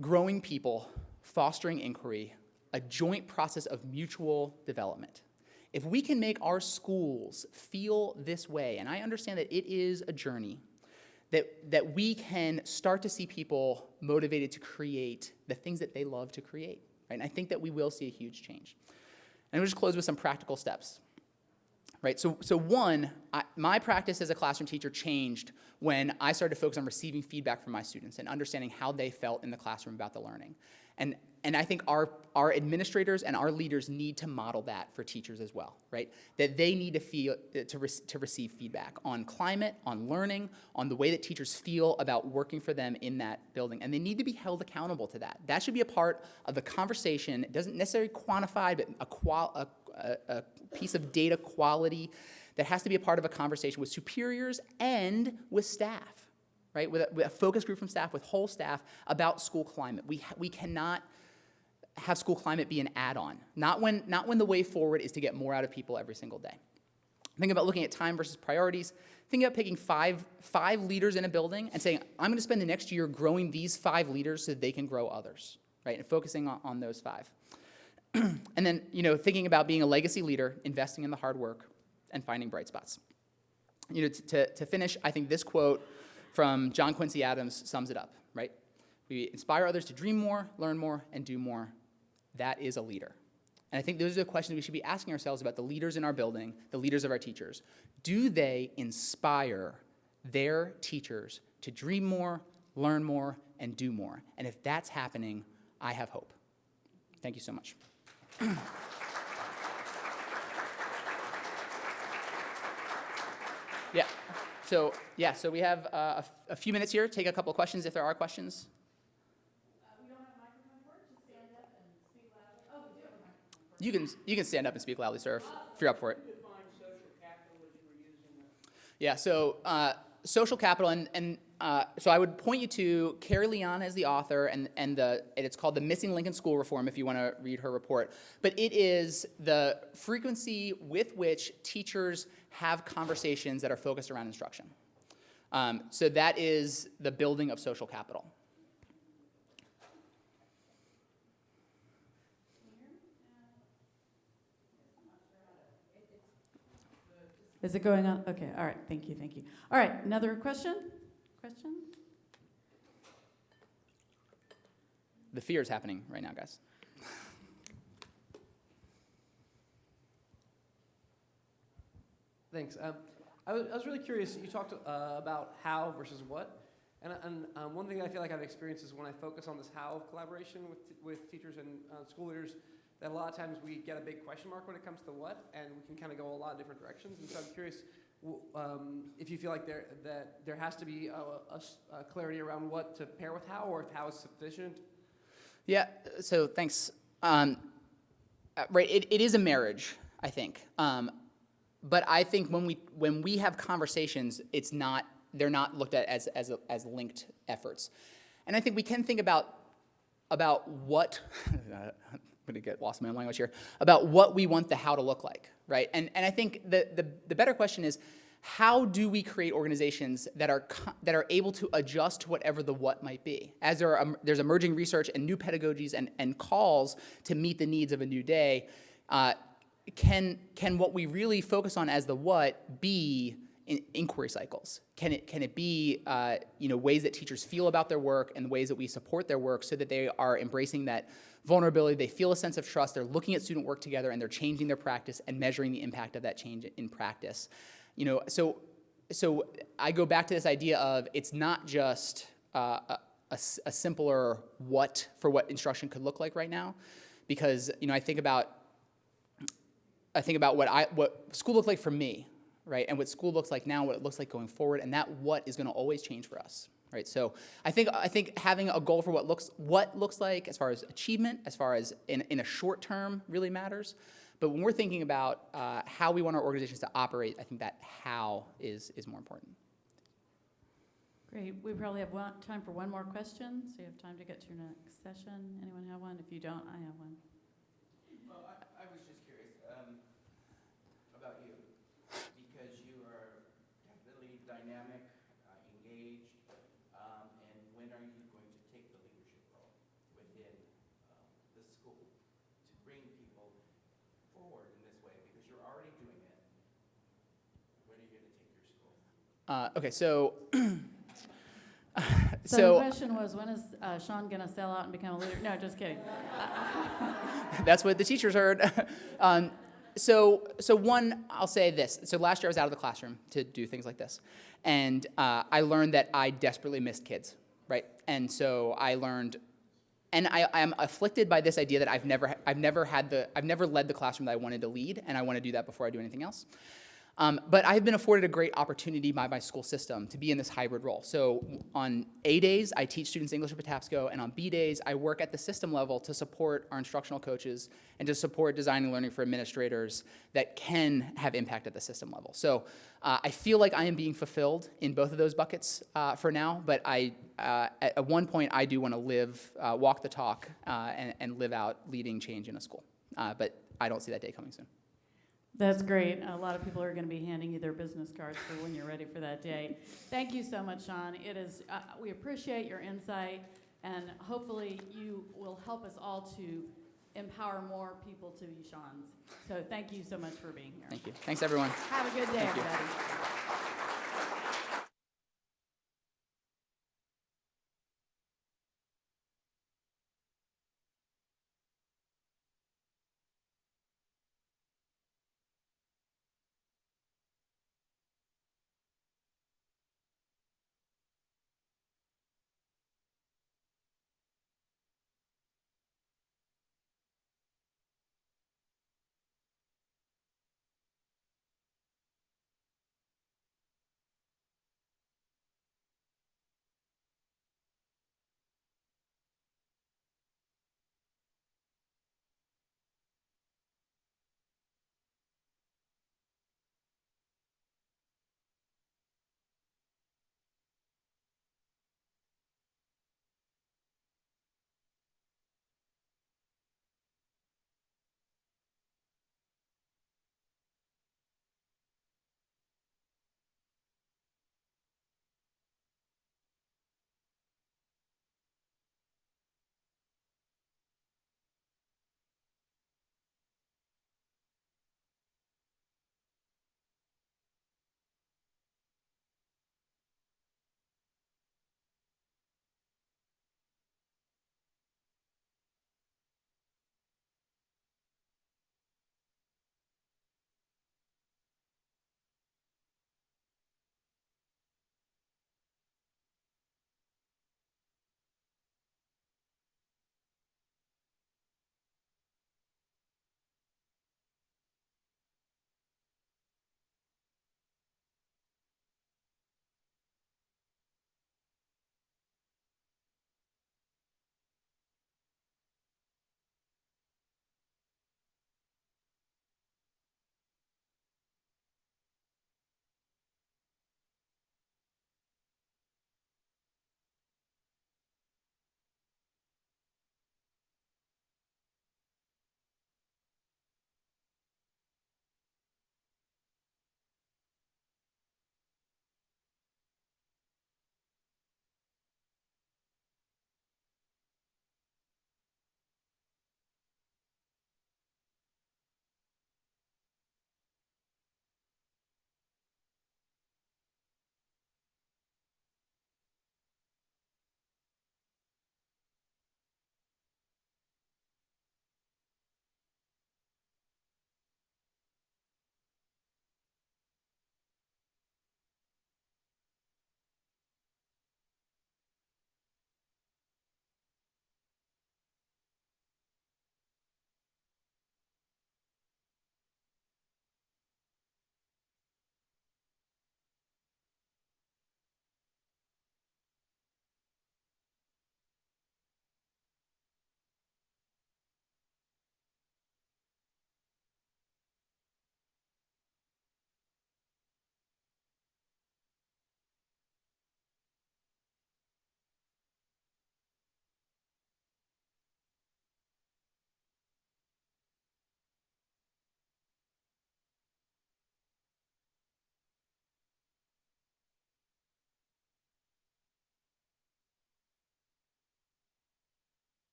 Speaker 1: Growing people, fostering inquiry, a joint process of mutual development. If we can make our schools feel this way, and I understand that it is a journey, that we can start to see people motivated to create the things that they love to create, right? And I think that we will see a huge change. And we'll just close with some practical steps, right? So one, my practice as a classroom teacher changed when I started to focus on receiving feedback from my students and understanding how they felt in the classroom about the learning. And I think our administrators and our leaders need to model that for teachers as well, right? That they need to feel to receive feedback on climate, on learning, on the way that teachers feel about working for them in that building, and they need to be held accountable to that. That should be a part of the conversation. It doesn't necessarily quantify, but a piece of data quality that has to be a part of a conversation with superiors and with staff, right? With a focus group from staff, with whole staff about school climate. We cannot have school climate be an add-on. Not when the way forward is to get more out of people every single day. Think about looking at time versus priorities. Think about picking five leaders in a building and saying, I'm going to spend the next year growing these 5 leaders so they can grow others, right? And focusing on those 5. And then, thinking about being a legacy leader, investing in the hard work, and finding bright spots. To finish, I think this quote from John Quincy Adams sums it up, right? We inspire others to dream more, learn more, and do more. That is a leader. And I think those are the questions we should be asking ourselves about the leaders in our building, the leaders of our teachers. Do they inspire their teachers to dream more, learn more, and do more? And if that's happening, I have hope. Thank you so much. So we have a few minutes here. Take a couple of questions if there are questions.
Speaker 5: We don't have a microphone for it. Just stand up and speak loudly. Oh, we do have a microphone for it.
Speaker 1: You can stand up and speak loudly, sir, if you're up for it.
Speaker 6: Define social capital as you were using it.
Speaker 1: Yeah, so social capital, and so I would point you to Carrie Leon as the author, and it's called The Missing Link in School Reform, if you want to read her report. But it is the frequency with which teachers have conversations that are focused around instruction. So that is the building of social capital.
Speaker 5: Is it going on? Okay, all right, thank you. All right, another question?
Speaker 1: The fear is happening right now, guys.
Speaker 6: Thanks. I was really curious. You talked about how versus what, and one thing I feel like I've experienced is when I focus on this how of collaboration with teachers and school leaders, that a lot of times we get a big question mark when it comes to what, and we can kind of go a lot of different directions. And so I'm curious if you feel like there has to be a clarity around what to pair with how, or if how is sufficient.
Speaker 1: Yeah. So thanks. Right. It is a marriage, I think. But I think when we have conversations, they're not looked at as linked efforts. And I think we can think about what going to get lost in my own language here, about what we want the how to look like, right? And I think the better question is, how do we create organizations that are able to adjust to whatever the what might be? As there's emerging research and new pedagogies and calls to meet the needs of a new day, can what we really focus on as the what be inquiry cycles? Can it be ways that teachers feel about their work and the ways that we support their work so that they are embracing that vulnerability, they feel a sense of trust, they're looking at student work together, and they're changing their practice and measuring the impact of that change in practice. So I go back to this idea of it's not just a simpler what for what instruction could look like right now, because I think about what school looked like for me, right, and what school looks like now, what it looks like going forward, and that what is going to always change for us, right? So I think having a goal for what looks like as far as achievement, as far as in a short term, really matters. But when we're thinking about how we want our organizations to operate, I think that how is more important.
Speaker 5: Great. We probably have time for one more question, so you have time to get to your next session. Anyone have one? If you don't, I have one.
Speaker 7: Well, I was just curious about you, because you are definitely dynamic, engaged, and when are you going to take the leadership role within the school to bring people forward in this way? Because you're already doing it. When are you going to take your school?
Speaker 1: Okay, so
Speaker 5: So the question was, when is Sean going to sell out and become a leader? No, just kidding.
Speaker 1: that's what the teachers heard. So one, I'll say this. So last year I was out of the classroom to do things like this, and I learned that I desperately missed kids, right? And so I learned, and I'm afflicted by this idea that I've never led the classroom that I wanted to lead, and I want to do that before I do anything else. But I've been afforded a great opportunity by my school system to be in this hybrid role. So on A days, I teach students English at Patapsco, and on B days, I work at the system level to support our instructional coaches and to support design and learning for administrators that can have impact at the system level. So I feel like I am being fulfilled in both of those buckets for now, but at one point, I do want to walk the talk, and live out leading change in a school. But I don't see that day coming soon.
Speaker 5: That's great. A lot of people are going to be handing you their business cards for when you're ready for that day. Thank you so much, Sean. It is. We appreciate your insight, and hopefully you will help us all to empower more people to be Sean's. So thank you so much for being here.
Speaker 1: Thank you. Thanks, everyone.
Speaker 5: Have a good day,
Speaker 1: Thank you.
Speaker 5: everybody.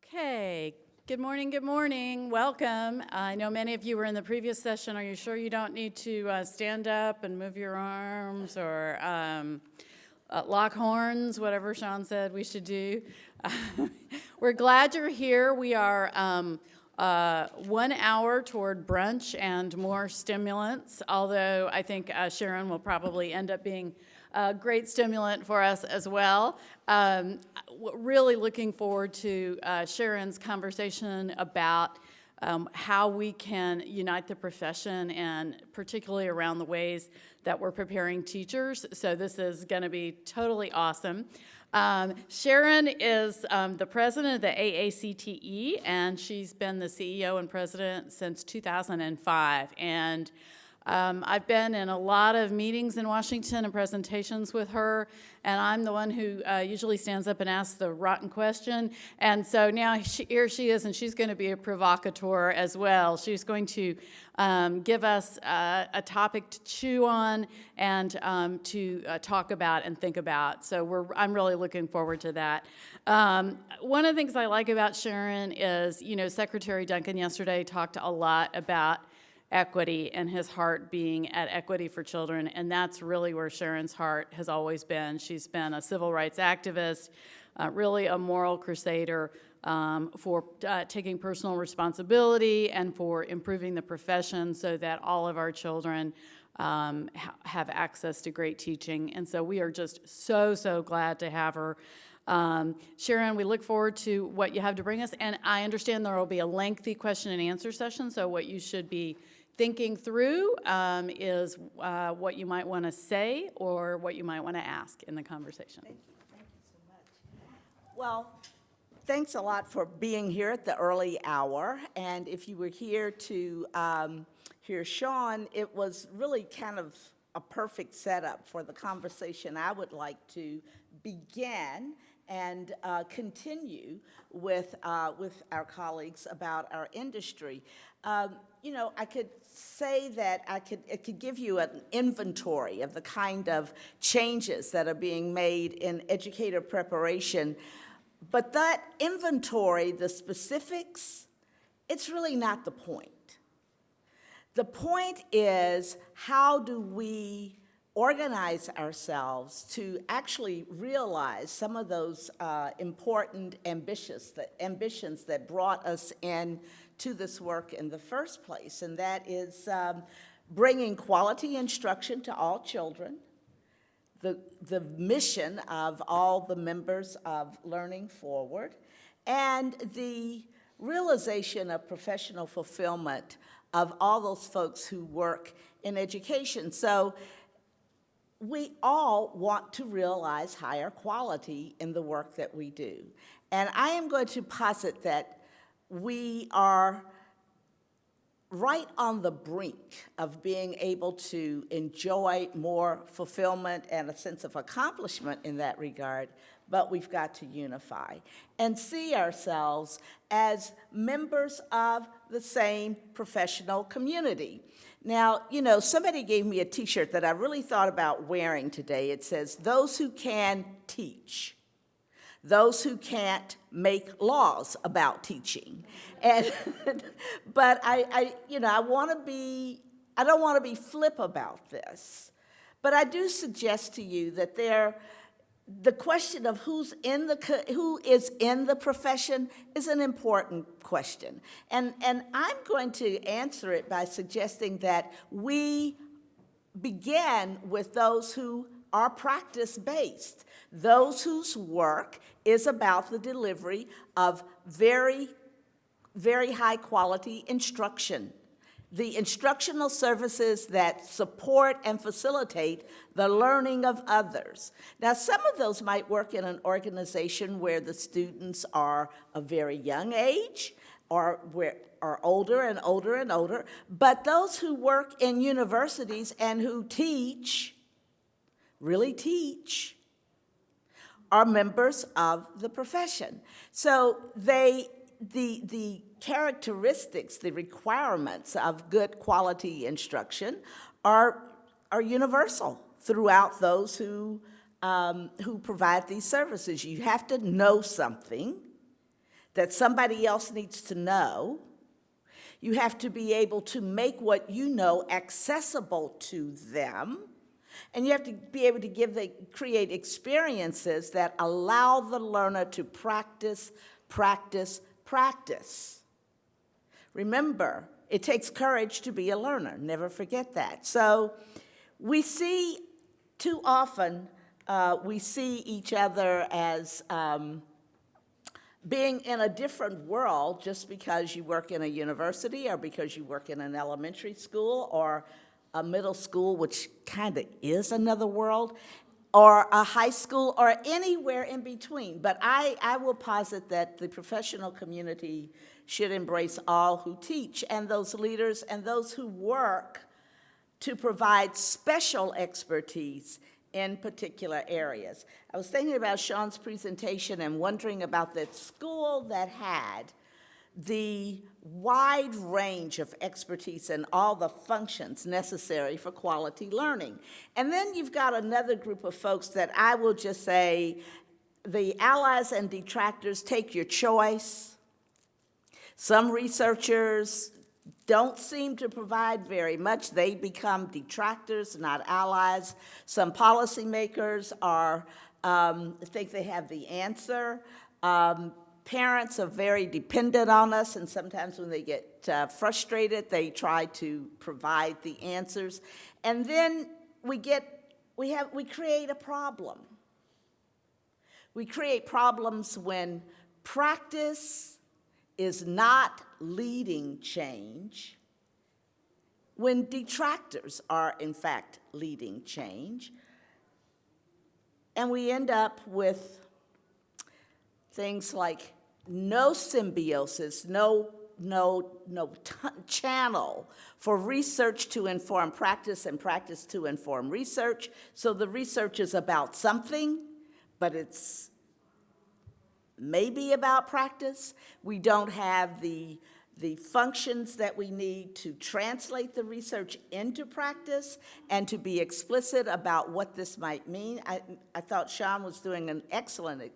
Speaker 5: Okay, good morning, good morning. Welcome. I know many of you were in the previous session. Are you sure you don't need to stand up and move your arms or lock horns, whatever Sean said we should do? We're glad you're here. We are 1 hour toward brunch and more stimulants, although I think Sharon will probably end up being a great stimulant for us as well. Really looking forward to Sharon's conversation about how we can unite the profession, and particularly around the ways that we're preparing teachers. So this is going to be totally awesome. Sharon is the president of the AACTE, and she's been the CEO and president since 2005. And I've been in a lot of meetings in Washington and presentations with her, and I'm the one who usually stands up and asks the rotten question. And so now here she is, and she's going to be a provocateur as well. She's going to give us a topic to chew on and to talk about and think about. So I'm really looking forward to that. One of the things I like about Sharon is, Secretary Duncan yesterday talked a lot about equity and his heart being at equity for children, and that's really where Sharon's heart has always been. She's been a civil rights activist, really a moral crusader for taking personal responsibility and for improving the profession so that all of our children have access to great teaching. And so we are just so glad to have her. Sharon, we look forward to what you have to bring us, and I understand there will be a lengthy question and answer session, so what you should be thinking through is what you might want to say or what you might want to ask in the conversation.
Speaker 8: Thank you so much. Well, thanks a lot for being here at the early hour, and if you were here to hear Sean, it was really kind of a perfect setup for the conversation I would like to begin and continue with our colleagues about our industry. I could say that it could give you an inventory of the kind of changes that are being made in educator preparation, but that inventory, the specifics, it's really not the point. The point is, how do we organize ourselves to actually realize some of those important ambitions that brought us in to this work in the first place, and that is bringing quality instruction to all children, the mission of all the members of Learning Forward, and the realization of professional fulfillment of all those folks who work in education. So we all want to realize higher quality in the work that we do. And I am going to posit that we are right on the brink of being able to enjoy more fulfillment and a sense of accomplishment in that regard, but we've got to unify and see ourselves as members of the same professional community. Now, somebody gave me a t-shirt that I really thought about wearing today. It says, "Those who can teach, those who can't make laws about teaching." And but I don't want to be flip about this, but I do suggest to you that the question of who is in the profession is an important question. And I'm going to answer it by suggesting that we begin with those who are practice-based, those whose work is about the delivery of very, very high-quality instruction, the instructional services that support and facilitate the learning of others. Now, some of those might work in an organization where the students are a very young age or are older and older and older, but those who work in universities and who teach, really teach, are members of the profession. So the characteristics, the requirements of good quality instruction are universal throughout those who provide these services. You have to know something that somebody else needs to know. You have to be able to make what you know accessible to them. And you have to be able to create experiences that allow the learner to practice, practice, practice. Remember, it takes courage to be a learner. Never forget that. So we see too often, we see each other as being in a different world just because you work in a university or because you work in an elementary school or a middle school, which kind of is another world, or a high school, or anywhere in between. But I will posit that the professional community should embrace all who teach, and those leaders and those who work to provide special expertise in particular areas. I was thinking about Sean's presentation and wondering about that school that had the wide range of expertise and all the functions necessary for quality learning. And then you've got another group of folks that I will just say, the allies and detractors, take your choice. Some researchers don't seem to provide very much. They become detractors, not allies. Some policymakers think they have the answer. Parents are very dependent on us, and sometimes when they get frustrated, they try to provide the answers. And then we create a problem. We create problems when practice is not leading change, when detractors are, in fact, leading change. And we end up with things like no symbiosis, no channel for research to inform practice and practice to inform research. So the research is about something, but it's maybe about practice. We don't have the functions that we need to translate the research into practice and to be explicit about what this might mean. I thought Sean was doing an excellent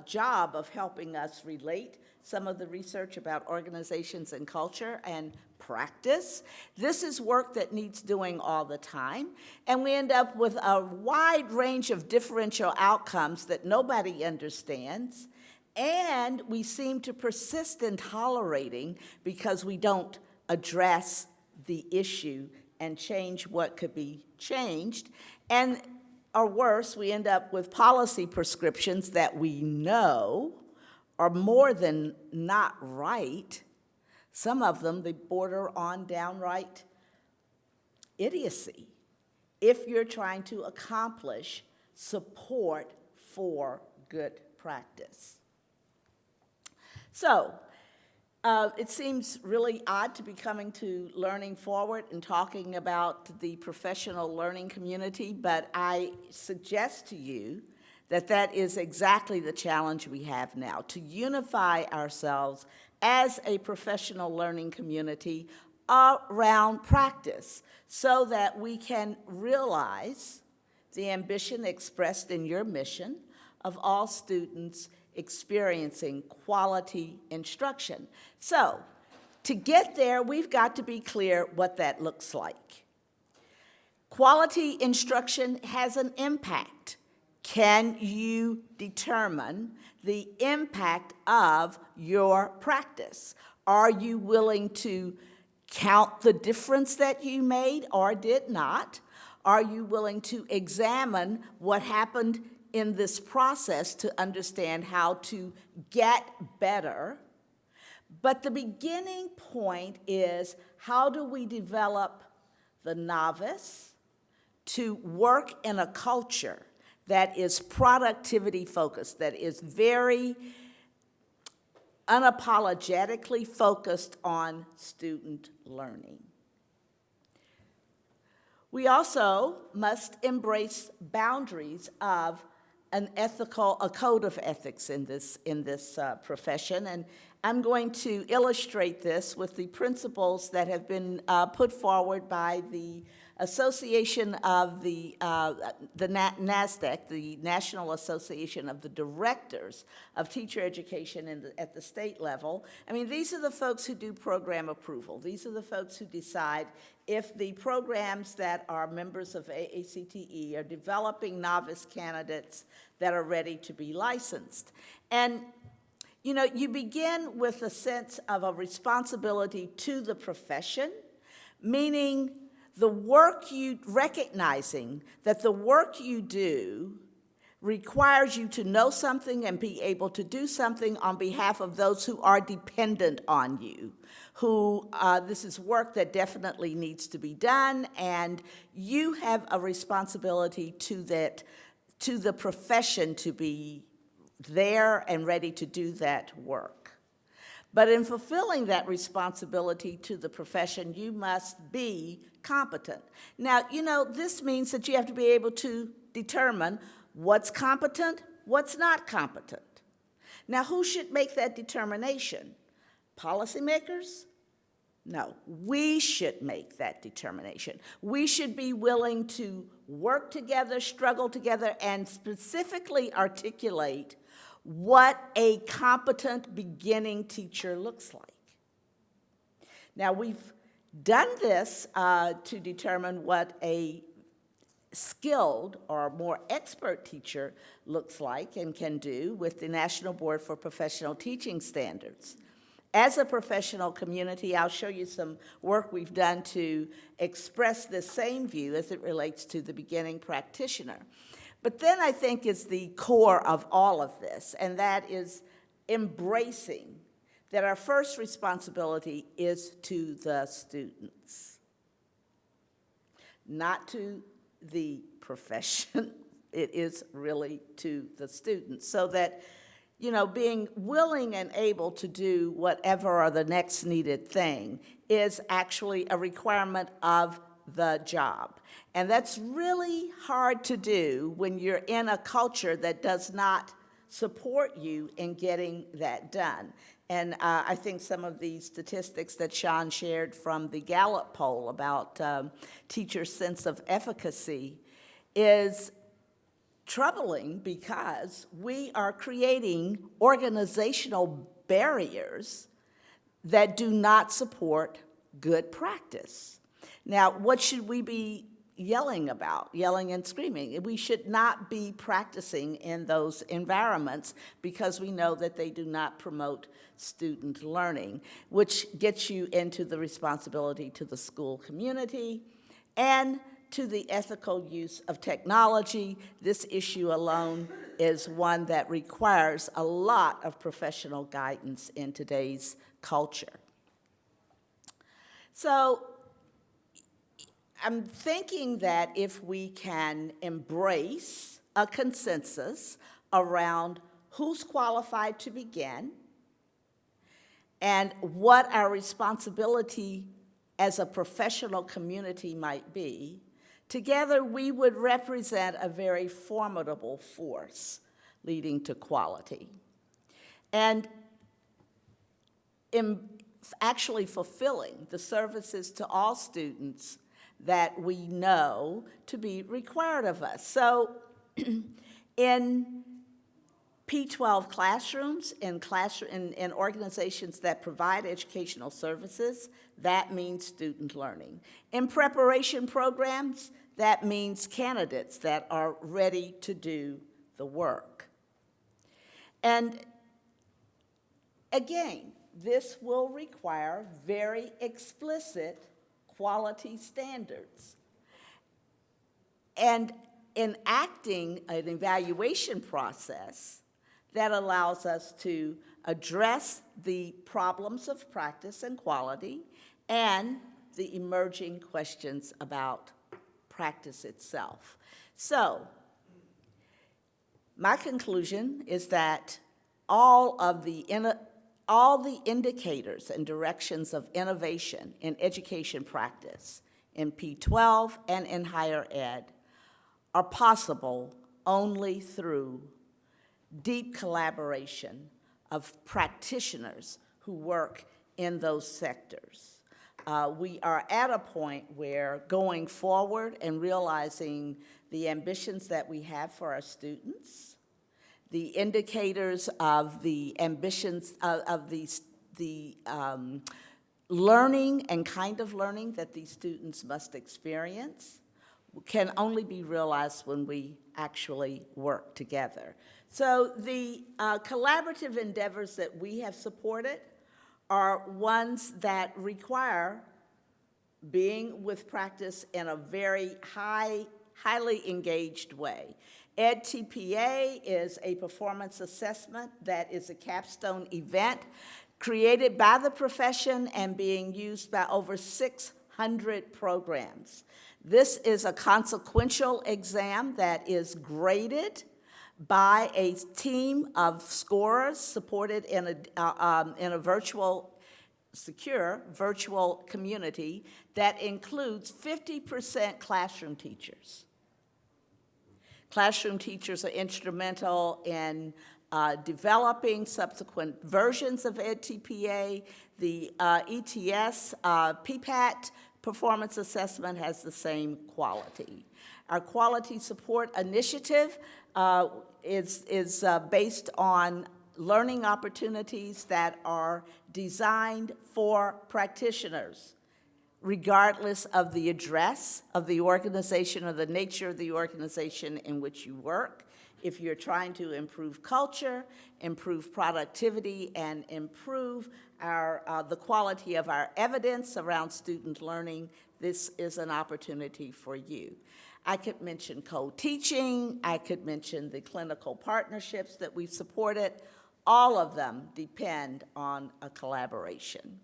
Speaker 8: job of helping us relate some of the research about organizations and culture and practice. This is work that needs doing all the time, and we end up with a wide range of differential outcomes that nobody understands, and we seem to persist in tolerating because we don't address the issue and change what could be changed. And or worse, we end up with policy prescriptions that we know are more than not right. Some of them, they border on downright idiocy if you're trying to accomplish support for good practice. So, it seems really odd to be coming to Learning Forward and talking about the professional learning community, but I suggest to you that that is exactly the challenge we have now, to unify ourselves as a professional learning community around practice so that we can realize the ambition expressed in your mission of all students experiencing quality instruction. So, to get there, we've got to be clear what that looks like. Quality instruction has an impact. Can you determine the impact of your practice? Are you willing to count the difference that you made or did not? Are you willing to examine what happened in this process to understand how to get better? But the beginning point is, how do we develop the novice to work in a culture that is productivity focused, that is very unapologetically focused on student learning? We also must embrace boundaries of a code of ethics in this profession, and I'm going to illustrate this with the principles that have been put forward by the Association of the NASDAQ, the National Association of the Directors of Teacher Education at the state level. I mean, these are the folks who do program approval. These are the folks who decide if the programs that are members of AACTE are developing novice candidates that are ready to be licensed. And you know, you begin with a sense of a responsibility to the profession, meaning the work recognizing that the work you do requires you to know something and be able to do something on behalf of those who are dependent on you, who this is work that definitely needs to be done, and you have a responsibility to the profession to be there and ready to do that work. But in fulfilling that responsibility to the profession, you must be competent. Now, you know, this means that you have to be able to determine what's competent, what's not competent. Now, who should make that determination? Policymakers? No, we should make that determination. We should be willing to work together, struggle together, and specifically articulate what a competent beginning teacher looks like. Now, we've done this to determine what a skilled or more expert teacher looks like and can do with the National Board for Professional Teaching Standards. As a professional community, I'll show you some work we've done to express this same view as it relates to the beginning practitioner. But then I think is the core of all of this, and that is embracing that our first responsibility is to the students, not to the profession. It is really to the students, so that, you know, being willing and able to do whatever are the next needed thing is actually a requirement of the job. And that's really hard to do when you're in a culture that does not support you in getting that done. And I think some of the statistics that Sean shared from the Gallup poll about teachers' sense of efficacy is troubling, because we are creating organizational barriers that do not support good practice. Now, what should we be yelling about, yelling and screaming? We should not be practicing in those environments, because we know that they do not promote student learning, which gets you into the responsibility to the school community and to the ethical use of technology. This issue alone is one that requires a lot of professional guidance in today's culture. So I'm thinking that if we can embrace a consensus around who's qualified to begin and what our responsibility as a professional community might be, together we would represent a very formidable force leading to quality. And in actually fulfilling the services to all students that we know to be required of us. So in P-12 classrooms, in organizations that provide educational services, that means student learning. In preparation programs, that means candidates that are ready to do the work. And again, this will require very explicit quality standards. And enacting an evaluation process that allows us to address the problems of practice and quality and the emerging questions about practice itself. So, my conclusion is that all the indicators and directions of innovation in education practice in P-12 and in higher ed are possible only through deep collaboration of practitioners who work in those sectors. we are at a point where going forward and realizing the ambitions that we have for our students, the indicators of the ambitions of the learning and kind of learning that these students must experience can only be realized when we actually work together. So the collaborative endeavors that we have supported are ones that require being with practice in a very highly engaged way. EdTPA is a performance assessment that is a capstone event created by the profession and being used by over 600 programs. This is a consequential exam that is graded by a team of scorers supported in a secure virtual community that includes 50% classroom teachers. Classroom teachers are instrumental in developing subsequent versions of EdTPA. The ETS PPAT performance assessment has the same quality. Our quality support initiative is based on learning opportunities that are designed for practitioners, regardless of the address of the organization or the nature of the organization in which you work. If you're trying to improve culture, improve productivity, and improve the quality of our evidence around student learning, this is an opportunity for you. I could mention co-teaching, I could mention the clinical partnerships that we've supported. All of them depend on a collaboration.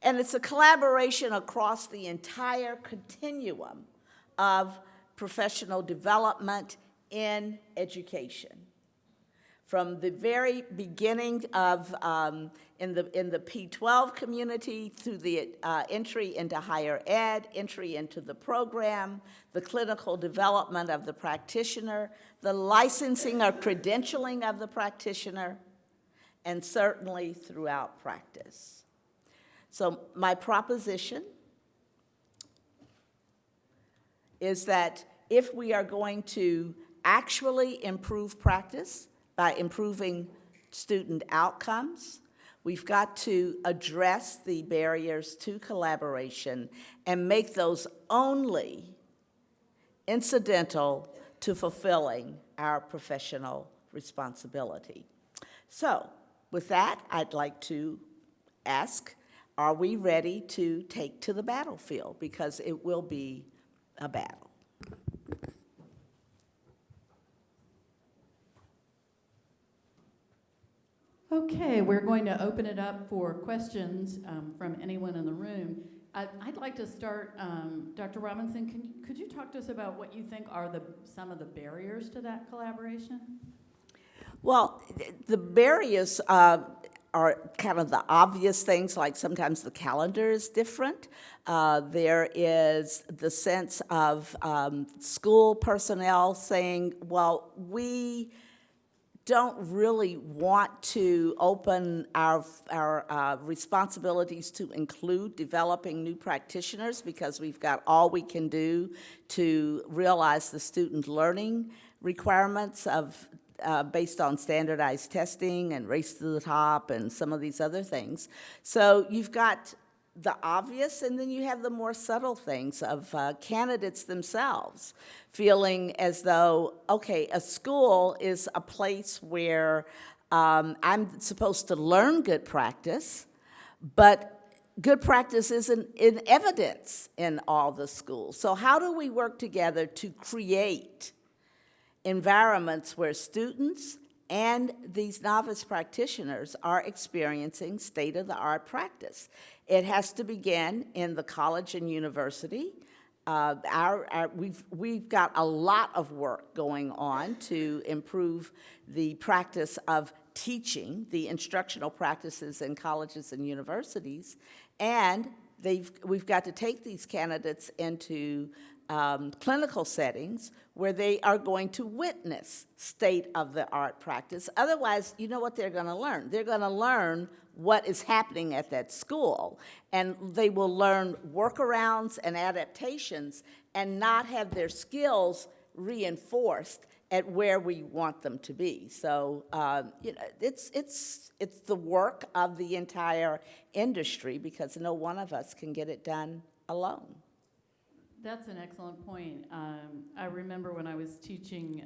Speaker 8: And it's a collaboration across the entire continuum of professional development in education. From the very beginning of, in the P-12 community, through the entry into higher ed, entry into the program, the clinical development of the practitioner, the licensing or credentialing of the practitioner, and certainly throughout practice. So my proposition is that if we are going to actually improve practice by improving student outcomes, we've got to address the barriers to collaboration and make those only incidental to fulfilling our professional responsibility. So, with that, I'd like to ask, are we ready to take to the battlefield? Because it will be a battle.
Speaker 5: Okay, we're going to open it up for questions from anyone in the room. I'd like to start, Dr. Robinson, could you talk to us about what you think are some of the barriers to that collaboration?
Speaker 8: Well, the barriers are kind of the obvious things, like sometimes the calendar is different. There is the sense of school personnel saying, well, we don't really want to open our responsibilities to include developing new practitioners because we've got all we can do to realize the student learning requirements of based on standardized testing and race to the top and some of these other things. So you've got the obvious, and then you have the more subtle things of candidates themselves feeling as though, okay, a school is a place where I'm supposed to learn good practice, but good practice isn't in evidence in all the schools. So how do we work together to create environments where students and these novice practitioners are experiencing state-of-the-art practice? It has to begin in the college and university. We've got a lot of work going on to improve the practice of teaching, the instructional practices in colleges and universities, and we've got to take these candidates into clinical settings where they are going to witness state-of-the-art practice. Otherwise, you know what they're going to learn? They're going to learn what is happening at that school, and they will learn workarounds and adaptations and not have their skills reinforced at where we want them to be. So, you know, it's the work of the entire industry because no one of us can get it done alone.
Speaker 5: That's an excellent point. I remember when I was teaching,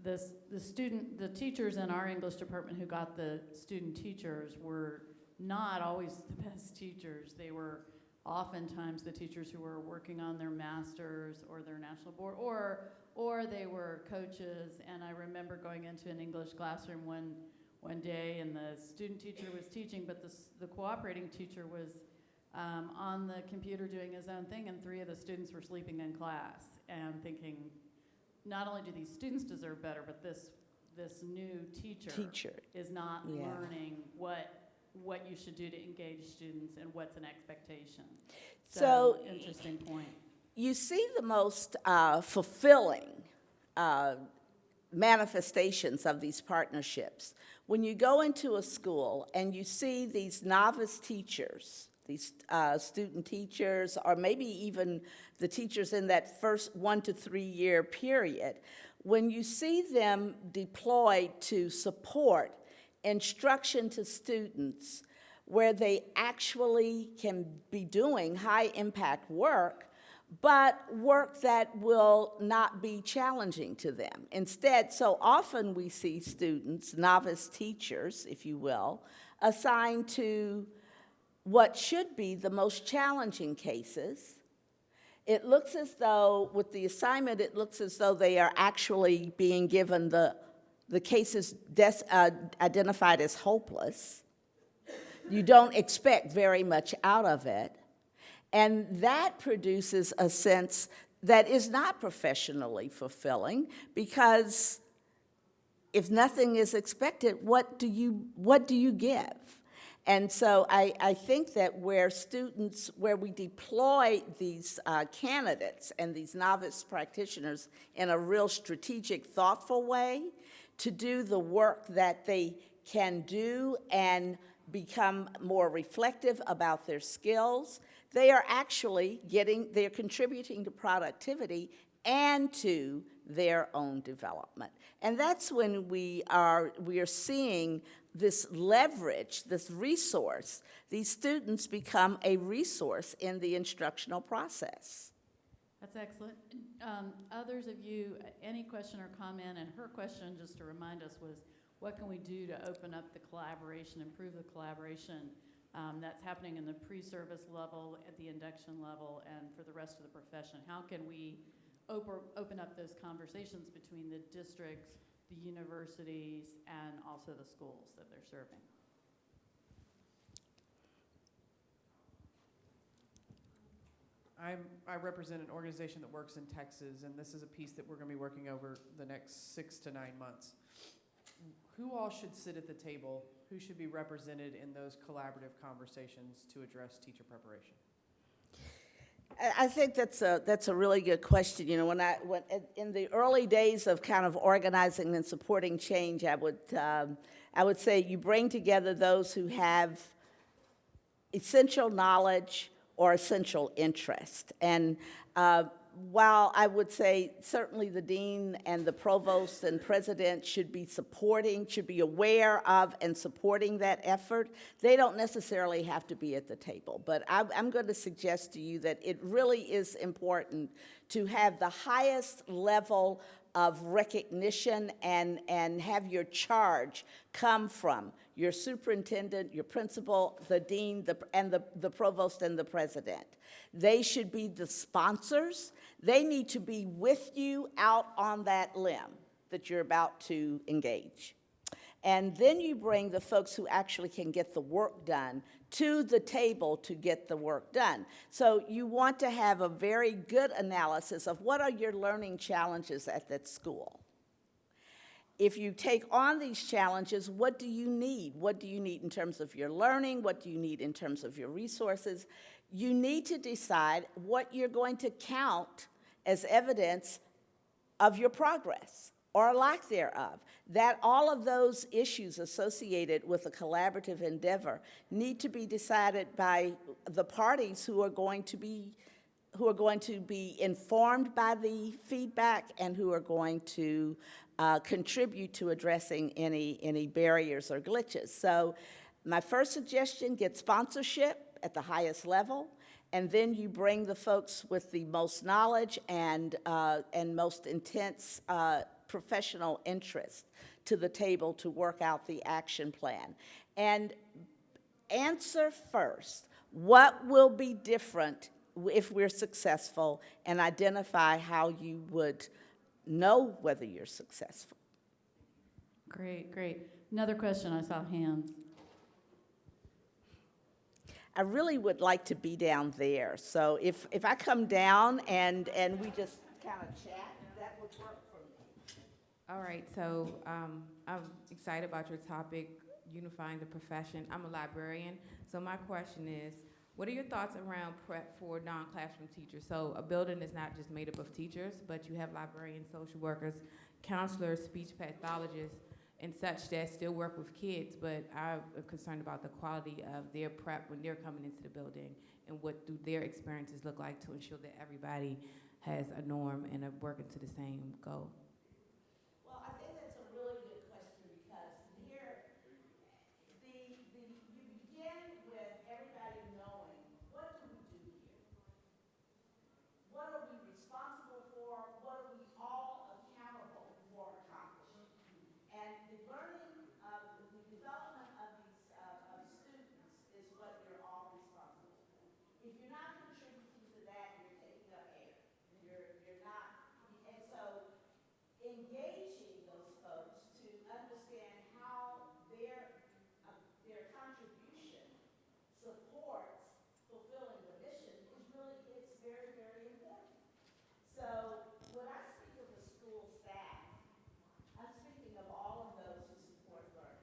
Speaker 5: the teachers in our English department who got the student teachers were not always the best teachers. They were oftentimes the teachers who were working on their masters or their national board, or they were coaches. And I remember going into an English classroom one day, and the student teacher was teaching, but the cooperating teacher was on the computer doing his own thing, and 3 of the students were sleeping in class, and thinking, not only do these students deserve better, but this new teacher is not learning what you should do to engage students and what's an expectation.
Speaker 8: So
Speaker 5: interesting point.
Speaker 8: You see the most fulfilling manifestations of these partnerships when you go into a school and you see these novice teachers, these student teachers, or maybe even the teachers in that first 1 to 3 year period, when you see them deployed to support instruction to students where they actually can be doing high impact work, but work that will not be challenging to them. Instead, so often we see students, novice teachers, if you will, assigned to what should be the most challenging cases. It looks as though, with the assignment, it looks as though they are actually being given the cases identified as hopeless. You don't expect very much out of it. And that produces a sense that is not professionally fulfilling, because if nothing is expected, what do you give? And so I think that where we deploy these candidates and these novice practitioners in a real strategic, thoughtful way to do the work that they can do and become more reflective about their skills, they are actually they're contributing to productivity and to their own development. And that's when we are seeing this leverage, this resource. These students become a resource in the instructional process.
Speaker 5: That's excellent. Others of you, any question or comment? And her question, just to remind us, was what can we do to open up the collaboration, improve the collaboration that's happening in the pre-service level, at the induction level, and for the rest of the profession? How can we open up those conversations between the districts, the universities, and also the schools that they're serving?
Speaker 9: I represent an organization that works in Texas, and this is a piece that we're going to be working over the next 6 to 9 months. Who all should sit at the table? Who should be represented in those collaborative conversations to address teacher preparation?
Speaker 8: I think that's a really good question. You know, when in the early days of kind of organizing and supporting change, I would say you bring together those who have essential knowledge or essential interest. And while I would say certainly the dean and the provost and president should be aware of and supporting that effort, they don't necessarily have to be at the table. But I'm going to suggest to you that it really is important to have the highest level of recognition and have your charge come from your superintendent, your principal, the dean, the provost, and the president. They should be the sponsors. They need to be with you out on that limb that you're about to engage. And then you bring the folks who actually can get the work done to the table to get the work done. So you want to have a very good analysis of what are your learning challenges at that school. if you take on these challenges, what do you need? What do you need in terms of your learning? What do you need in terms of your resources? You need to decide what you're going to count as evidence of your progress or lack thereof. That all of those issues associated with a collaborative endeavor need to be decided by the parties who are going to be informed by the feedback and who are going to contribute to addressing any barriers or glitches. So my first suggestion, get sponsorship at the highest level, and then you bring the folks with the most knowledge and most intense professional interest to the table to work out the action plan. And answer first, what will be different if we're successful, and identify how you would know whether you're successful.
Speaker 5: Great, great. Another question, I saw hands.
Speaker 8: I really would like to be down there. So if I come down and we just kind of chat, that would work for me.
Speaker 10: All right, so I'm excited about your topic, unifying the profession. I'm a librarian, so my question is, what are your thoughts around prep for non-classroom teachers? So a building is not just made up of teachers, but you have librarians, social workers, counselors, speech pathologists, and such that still work with kids, but I'm concerned about the quality of their prep when they're coming into the building, and what do their experiences look like to ensure that everybody has a norm and are working to the same goal.
Speaker 8: Well, I think that's a really good question, because here, you begin with everybody knowing, what do we do here? What are we responsible for? What are we all accountable for accomplishing? And the learning, the development of these of students is what you're all responsible for. If you're not contributing to that, you're taking up air. You're not, and so engaging those folks to understand how their contribution supports fulfilling the mission is really, it's very, very important. So when I speak of the school staff, I'm speaking of all of those who support learning.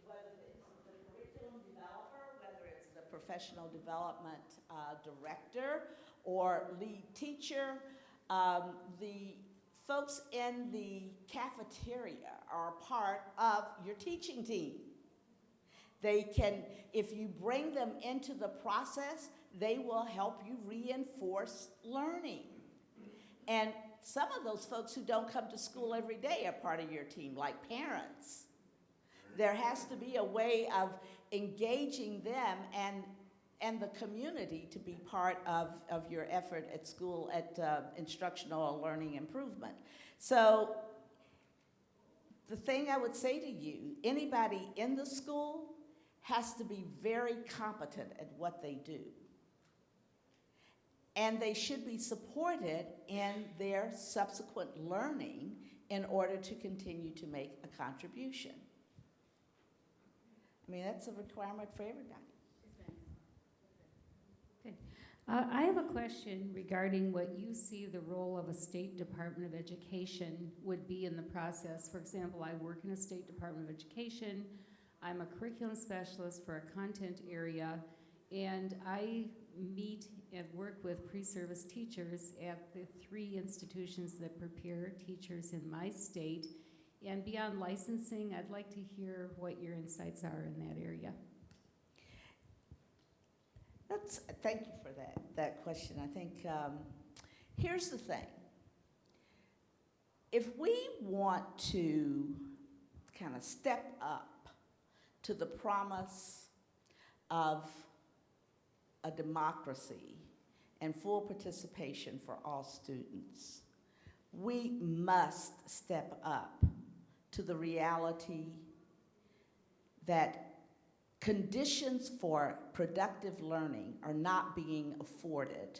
Speaker 8: Whether it's the curriculum developer, whether it's the professional development director or lead teacher, the folks in the cafeteria are part of your teaching team. They can, if you bring them into the process, they will help you reinforce learning. And some of those folks who don't come to school every day are part of your team, like parents. There has to be a way of engaging them and the community to be part of your effort at school, at instructional and learning improvement. So the thing I would say to you, anybody in the school has to be very competent at what they do. And they should be supported in their subsequent learning in order to continue to make a contribution. I mean, that's a requirement for everybody.
Speaker 11: Okay. I have a question regarding what you see the role of a State Department of Education would be in the process. For example, I work in a State Department of Education. I'm a curriculum specialist for a content area, and I meet and work with pre-service teachers at the 3 institutions that prepare teachers in my state. And beyond licensing, I'd like to hear what your insights are in that area.
Speaker 8: Thank you for that question. I think here's the thing. If we want to kind of step up to the promise of a democracy and full participation for all students, we must step up to the reality that conditions for productive learning are not being afforded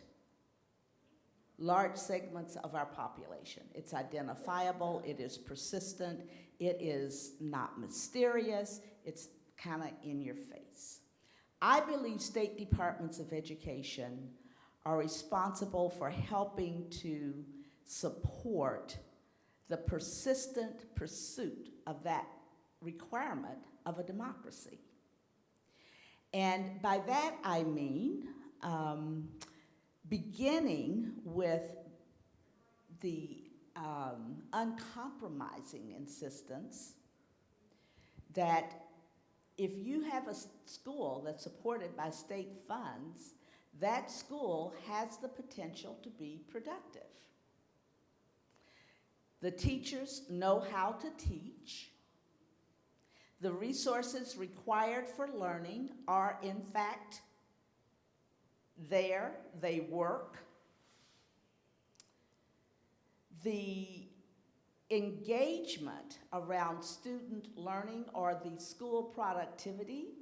Speaker 8: large segments of our population. It's identifiable, it is persistent, it is not mysterious, it's kind of in your face. I believe state departments of education are responsible for helping to support the persistent pursuit of that requirement of a democracy. And by that I mean beginning with the uncompromising insistence that if you have a school that's supported by state funds, that school has the potential to be productive. The teachers know how to teach. The resources required for learning are, in fact, there. They work. The engagement around student learning or the school productivity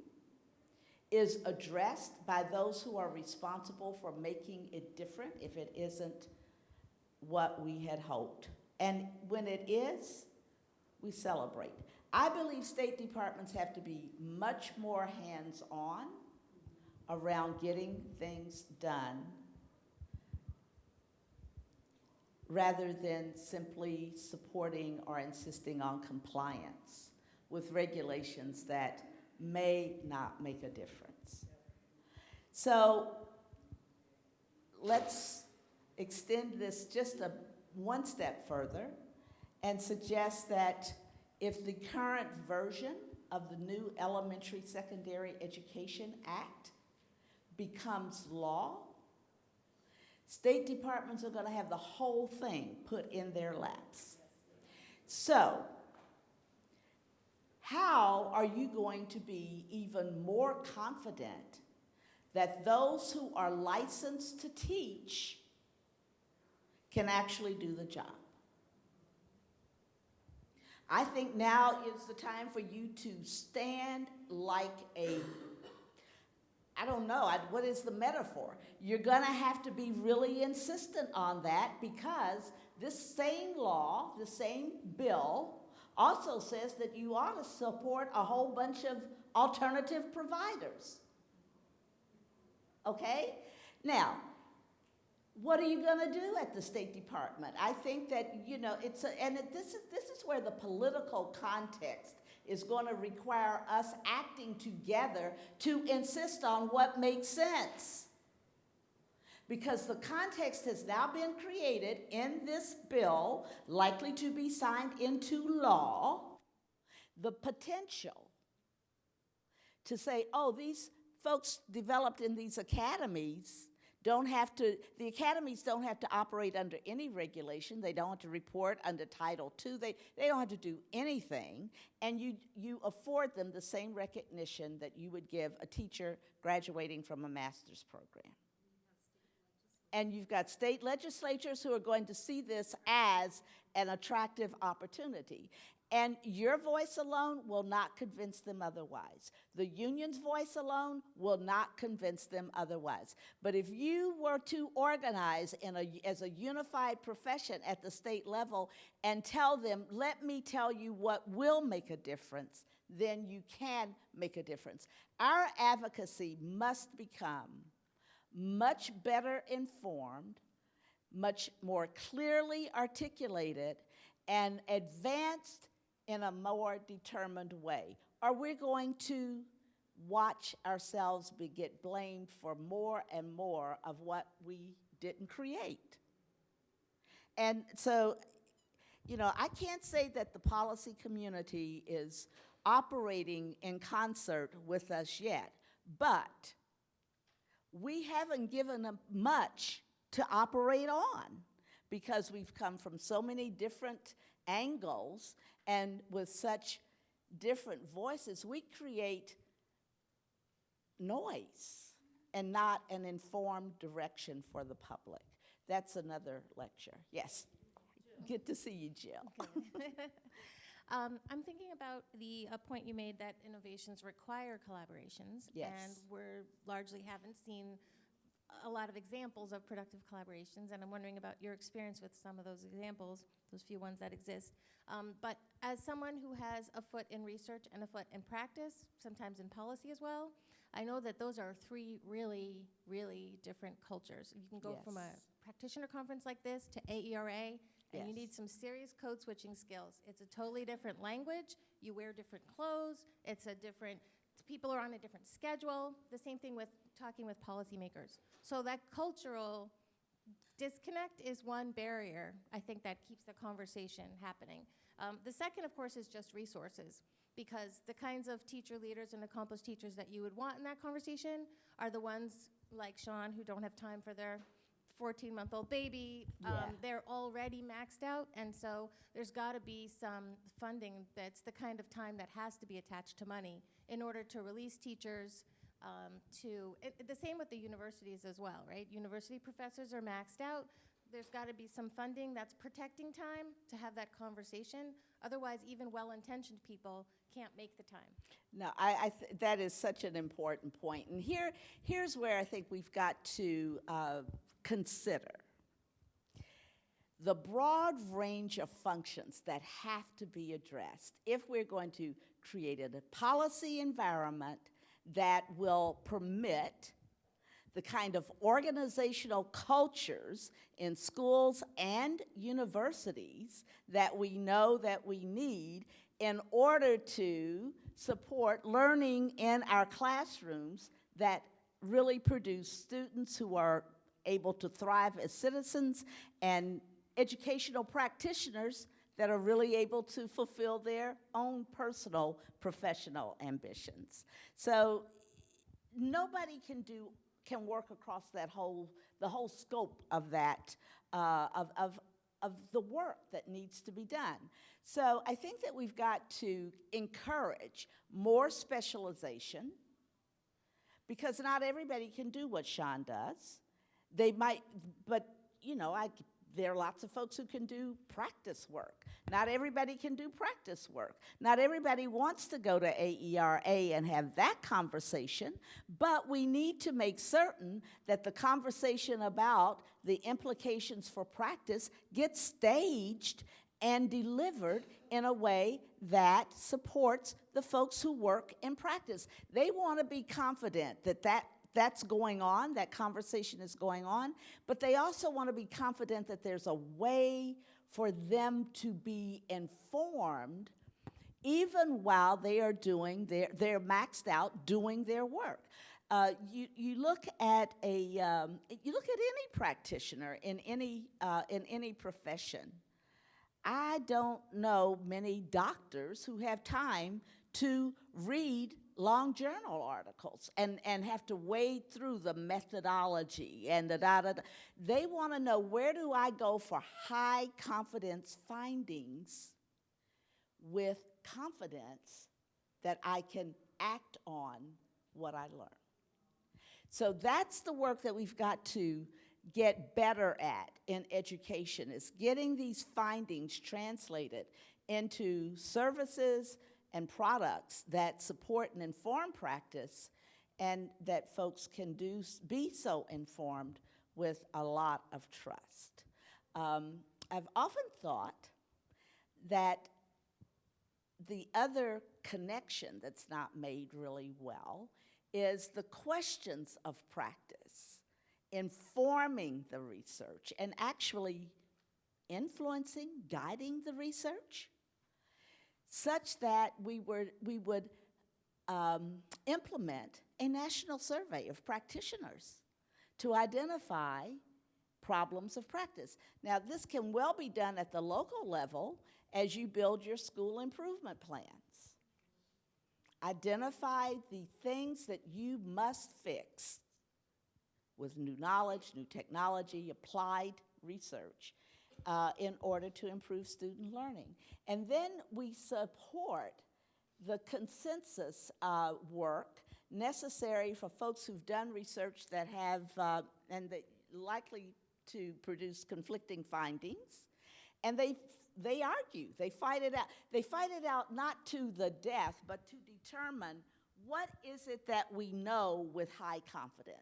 Speaker 8: is addressed by those who are responsible for making it different if it isn't what we had hoped. And when it is, we celebrate. I believe state departments have to be much more hands-on around getting things done rather than simply supporting or insisting on compliance with regulations that may not make a difference. So let's extend this just one step further and suggest that if the current version of the new Elementary Secondary Education Act becomes law, state departments are going to have the whole thing put in their laps. So, how are you going to be even more confident that those who are licensed to teach can actually do the job? I think now is the time for you to stand like a, I don't know, what is the metaphor? You're going to have to be really insistent on that because this same law, the same bill, also says that you ought to support a whole bunch of alternative providers. Okay? Now, what are you going to do at the State Department? I think that, you know, this is where the political context is going to require us acting together to insist on what makes sense. Because the context has now been created in this bill, likely to be signed into law, the potential to say, oh, these folks developed in these academies the academies don't have to operate under any regulation. They don't have to report under Title II. They don't have to do anything. And you afford them the same recognition that you would give a teacher graduating from a master's program. And you've got state legislatures who are going to see this as an attractive opportunity. And your voice alone will not convince them otherwise. The union's voice alone will not convince them otherwise. But if you were to organize as a unified profession at the state level and tell them, let me tell you what will make a difference, then you can make a difference. Our advocacy must become much better informed, much more clearly articulated, and advanced in a more determined way. Or we're going to watch ourselves get blamed for more and more of what we didn't create. And so, you know, I can't say that the policy community is operating in concert with us yet, but we haven't given them much to operate on because we've come from so many different angles and with such different voices, we create noise and not an informed direction for the public. That's another lecture. Yes. Jill. Good to see you, Jill.
Speaker 12: Okay. I'm thinking about the point you made that innovations require collaborations.
Speaker 8: Yes.
Speaker 12: And we're largely haven't seen a lot of examples of productive collaborations, and I'm wondering about your experience with some of those examples, those few ones that exist. But as someone who has a foot in research and a foot in practice, sometimes in policy as well, I know that those are three really, really different cultures. You can go from a practitioner conference like this to AERA, And you
Speaker 8: Yes.
Speaker 12: need some serious code switching skills. It's a totally different language. You wear different clothes. People are on a different schedule. The same thing with talking with policymakers. So that cultural disconnect is one barrier, I think, that keeps the conversation happening. The second, of course, is just resources, because the kinds of teacher leaders and accomplished teachers that you would want in that conversation are the ones like Sean who don't have time for their 14-month-old baby.
Speaker 8: Yeah.
Speaker 12: They're already maxed out, and so there's got to be some funding that's the kind of time that has to be attached to money in order to release teachers the same with the universities as well, right? University professors are maxed out. There's got to be some funding that's protecting time to have that conversation. Otherwise, even well-intentioned people can't make the time.
Speaker 8: No, that is such an important point. And here's where I think we've got to consider the broad range of functions that have to be addressed if we're going to create a policy environment that will permit the kind of organizational cultures in schools and universities that we know that we need in order to support learning in our classrooms that really produce students who are able to thrive as citizens and educational practitioners that are really able to fulfill their own personal professional ambitions. So nobody can work across the whole scope of that, of the work that needs to be done. So I think that we've got to encourage more specialization, because not everybody can do what Sean does. They might, but there are lots of folks who can do practice work. Not everybody can do practice work. Not everybody wants to go to AERA and have that conversation, but we need to make certain that the conversation about the implications for practice gets staged and delivered in a way that supports the folks who work in practice. They want to be confident that's going on, that conversation is going on, but they also want to be confident that there's a way for them to be informed even while they are they're maxed out doing their work. You look at any practitioner in any profession. I don't know many doctors who have time to read long journal articles and have to wade through the methodology and They want to know, where do I go for high confidence findings with confidence that I can act on what I learn? So that's the work that we've got to get better at in education, is getting these findings translated into services and products that support and inform practice, and that folks can be so informed with a lot of trust. I've often thought that the other connection that's not made really well is the questions of practice, informing the research and actually influencing, guiding the research, such that we would implement a national survey of practitioners to identify problems of practice. Now, this can well be done at the local level as you build your school improvement plans. Identify the things that you must fix with new knowledge, new technology, applied research, in order to improve student learning. And then we support the consensus work necessary for folks who've done research that have, and that likely to produce conflicting findings. And they argue, they fight it out. They fight it out not to the death, but to determine what is it that we know with high confidence.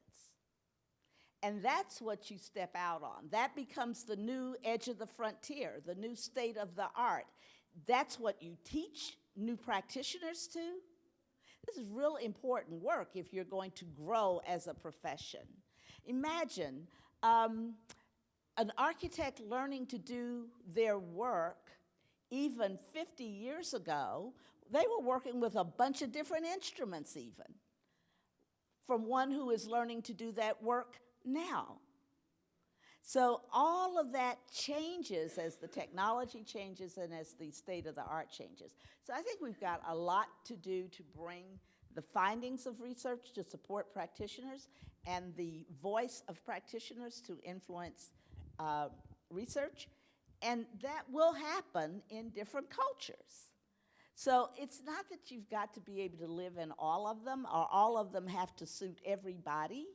Speaker 8: And that's what you step out on. That becomes the new edge of the frontier, the new state of the art. That's what you teach new practitioners to. This is real important work if you're going to grow as a profession. Imagine a an architect learning to do their work, even 50 years ago, they were working with a bunch of different instruments even, from one who is learning to do that work now. So all of that changes as the technology changes and as the state of the art changes. So I think we've got a lot to do to bring the findings of research to support practitioners and the voice of practitioners to influence research. And that will happen in different cultures. So it's not that you've got to be able to live in all of them or all of them have to suit everybody.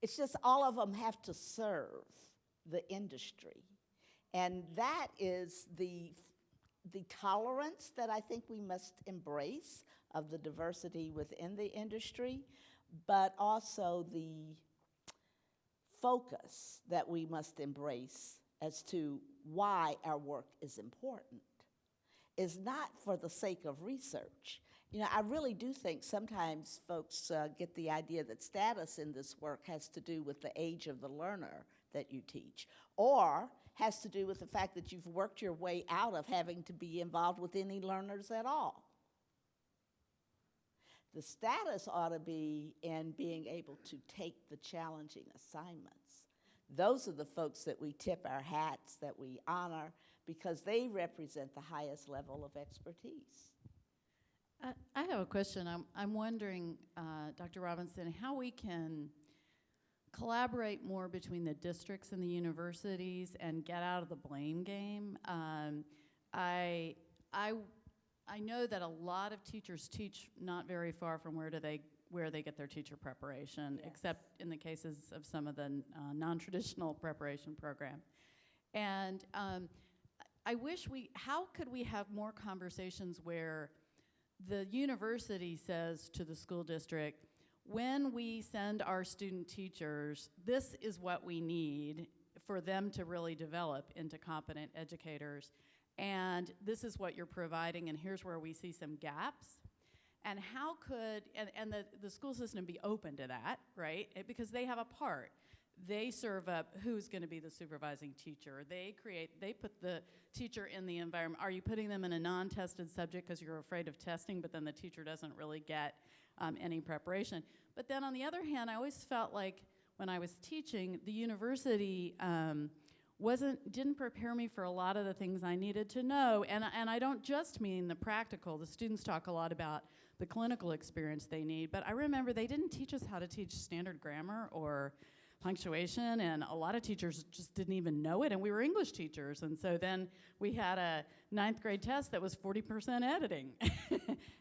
Speaker 8: It's just all of them have to serve the industry. And that is the tolerance that I think we must embrace of the diversity within the industry, but also the focus that we must embrace as to why our work is important. Is not for the sake of research. You know, I really do think sometimes folks get the idea that status in this work has to do with the age of the learner that you teach, or has to do with the fact that you've worked your way out of having to be involved with any learners at all. The status ought to be in being able to take the challenging assignments. Those are the folks that we tip our hats, that we honor, because they represent the highest level of expertise.
Speaker 5: I have a question. I'm wondering, Dr. Robinson, how we can collaborate more between the districts and the universities and get out of the blame game. I know that a lot of teachers teach not very far from where they get their teacher preparation, yes, except in the cases of some of the non-traditional preparation program. And I wish how could we have more conversations where the university says to the school district, when we send our student teachers, this is what we need for them to really develop into competent educators, and this is what you're providing, and here's where we see some gaps. And how could, and the school system be open to that, right? Because they have a part. They serve up who's going to be the supervising teacher. They put the teacher in the environment. Are you putting them in a non-tested subject because you're afraid of testing, but then the teacher doesn't really get any preparation? But then on the other hand, I always felt like when I was teaching, the university didn't prepare me for a lot of the things I needed to know. And I don't just mean the practical. The students talk a lot about the clinical experience they need, but I remember they didn't teach us how to teach standard grammar or punctuation, and a lot of teachers just didn't even know it, and we were English teachers, and so then we had a 9th grade test that was 40% editing,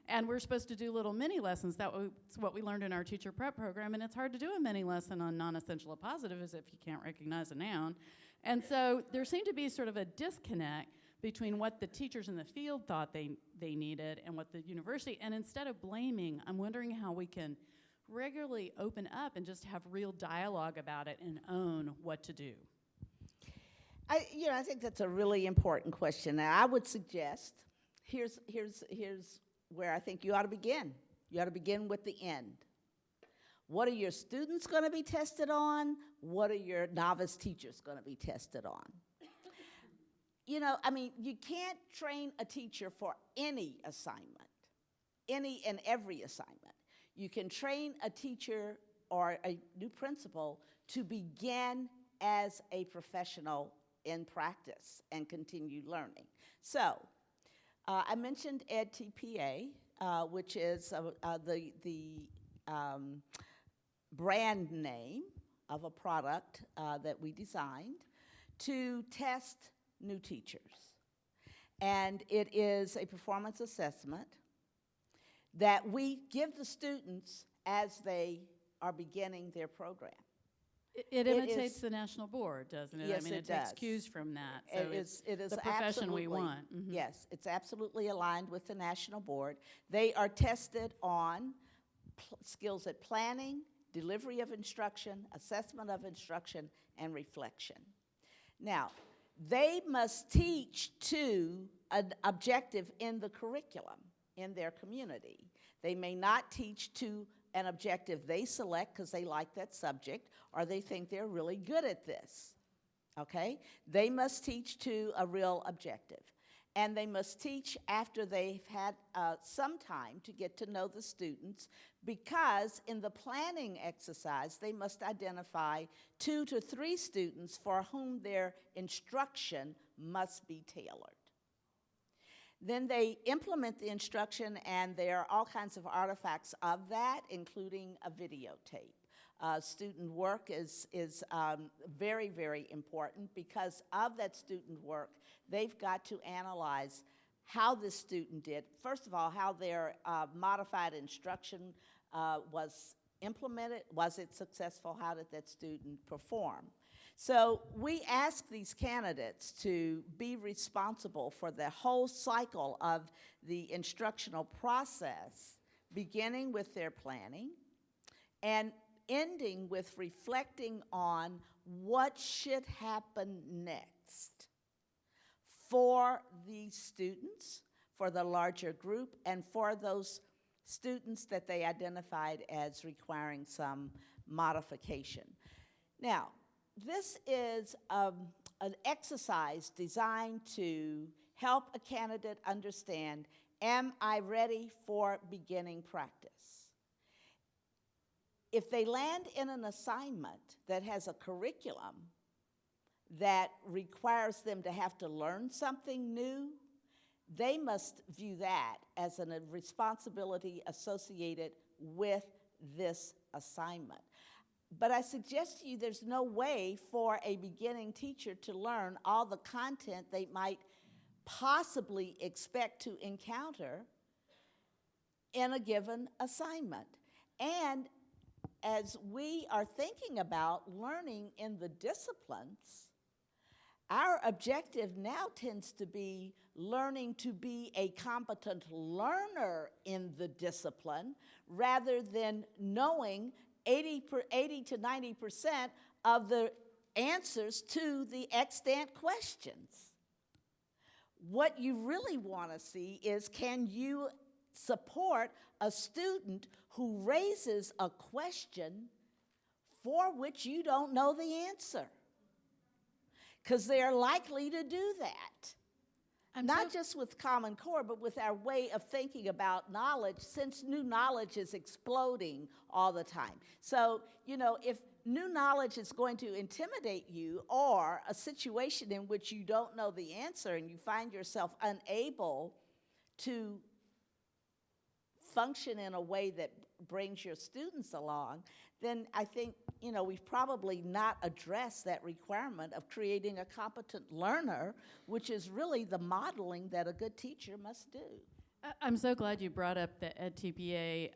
Speaker 5: and we're supposed to do little mini lessons. That's what we learned in our teacher prep program, and it's hard to do a mini lesson on non-essential appositive as if you can't recognize a noun. And so there seemed to be sort of a disconnect between what the teachers in the field thought they needed and what the university, and instead of blaming, I'm wondering how we can regularly open up and just have real dialogue about it and own what to do.
Speaker 8: I think that's a really important question. Now, I would suggest, here's where I think you ought to begin. You ought to begin with the end. What are your students going to be tested on? What are your novice teachers going to be tested on? You can't train a teacher for any assignment, any and every assignment. You can train a teacher or a new principal to begin as a professional in practice and continue learning. So, I mentioned EdTPA, which is the brand name of a product that we designed to test new teachers. And it is a performance assessment that we give the students as they are beginning their program.
Speaker 5: It imitates the national board, doesn't it?
Speaker 8: Yes,
Speaker 5: I mean,
Speaker 8: it
Speaker 5: takes
Speaker 8: does.
Speaker 5: cues from that. So
Speaker 8: It is
Speaker 5: the profession we want. Mm-hmm.
Speaker 8: Yes, it's absolutely aligned with the national board. They are tested on skills at planning, delivery of instruction, assessment of instruction, and reflection. Now, they must teach to an objective in the curriculum in their community. They may not teach to an objective they select because they like that subject or they think they're really good at this, okay? They must teach to a real objective. And they must teach after they've had some time to get to know the students, because in the planning exercise, they must identify 2 to 3 students for whom their instruction must be tailored. Then they implement the instruction, and there are all kinds of artifacts of that, including a videotape. Student work is very, very important. Because of that student work, they've got to analyze how the student did. First of all, how their modified instruction was implemented. Was it successful? How did that student perform? So we ask these candidates to be responsible for the whole cycle of the instructional process, beginning with their planning and ending with reflecting on what should happen next for these students, for the larger group, and for those students that they identified as requiring some modification. Now, this is an exercise designed to help a candidate understand, am I ready for beginning practice? If they land in an assignment that has a curriculum that requires them to have to learn something new, they must view that as a responsibility associated with this assignment. But I suggest to you there's no way for a beginning teacher to learn all the content they might possibly expect to encounter in a given assignment. And as we are thinking about learning in the disciplines, our objective now tends to be learning to be a competent learner in the discipline, rather than knowing 80 to 90% of the answers to the extant questions. What you really want to see is, can you support a student who raises a question for which you don't know the answer? Because they're likely to do that. Not just with Common Core, but with our way of thinking about knowledge, since new knowledge is exploding all the time. So, you know, if new knowledge is going to intimidate you, or a situation in which you don't know the answer and you find yourself unable to function in a way that brings your students along, then I think, you know, we've probably not addressed that requirement of creating a competent learner, which is really the modeling that a good teacher must do.
Speaker 5: I'm so glad you brought up the EdTPA.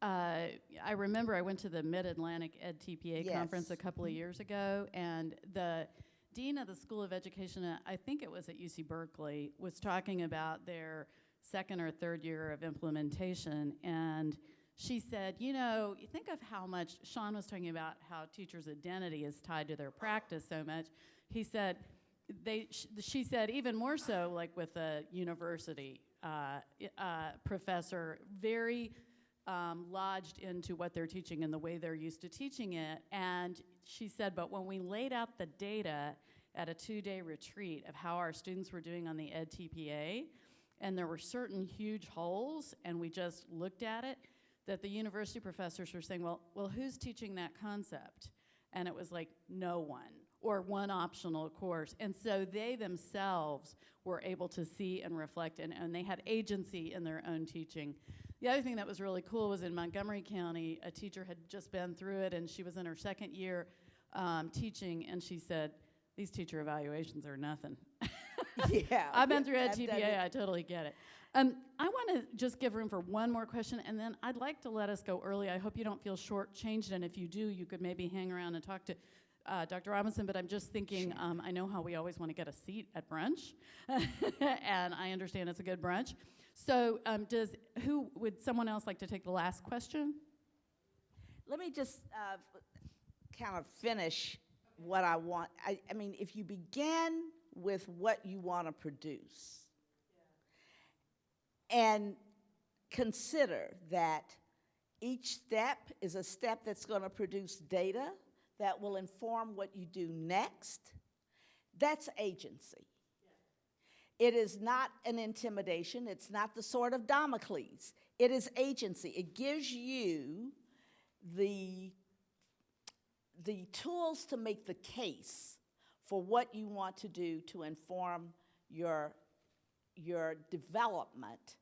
Speaker 5: I remember I went to the Mid-Atlantic EdTPA conference a couple of years ago, and the dean of the School of Education, I think it was at UC Berkeley, was talking about their second or third year of implementation, and she said, you know, you think of how much, Sean was talking about how teachers' identity is tied to their practice so much. He said, she said, even more so, like with a university professor, very lodged into what they're teaching and the way they're used to teaching it. And she said, but when we laid out the data at a 2-day retreat of how our students were doing on the EdTPA, and there were certain huge holes, and we just looked at it, that the university professors were saying, well, who's teaching that concept? And it was like, no one, or one optional course. And so they themselves were able to see and reflect, and they had agency in their own teaching. The other thing that was really cool was in Montgomery County, a teacher had just been through it, and she was in her second year teaching, and she said, these teacher evaluations are nothing.
Speaker 8: Yeah.
Speaker 5: I've been through EdTPA, I totally get it. I want to just give room for one more question, and then I'd like to let us go early. I hope you don't feel shortchanged, and if you do, you could maybe hang around and talk to Dr. Robinson, but I'm just thinking, I know how we always want to get a seat at brunch, and I understand it's a good brunch. So would someone else like to take the last question?
Speaker 8: Let me just kind of finish what I want. I mean, if you begin with what you want to produce, and consider that each step is a step that's going to produce data that will inform what you do next, That's agency. It is not an intimidation. It's not the sword of Damocles. It is agency. It gives you the tools to make the case for what you want to do to inform your development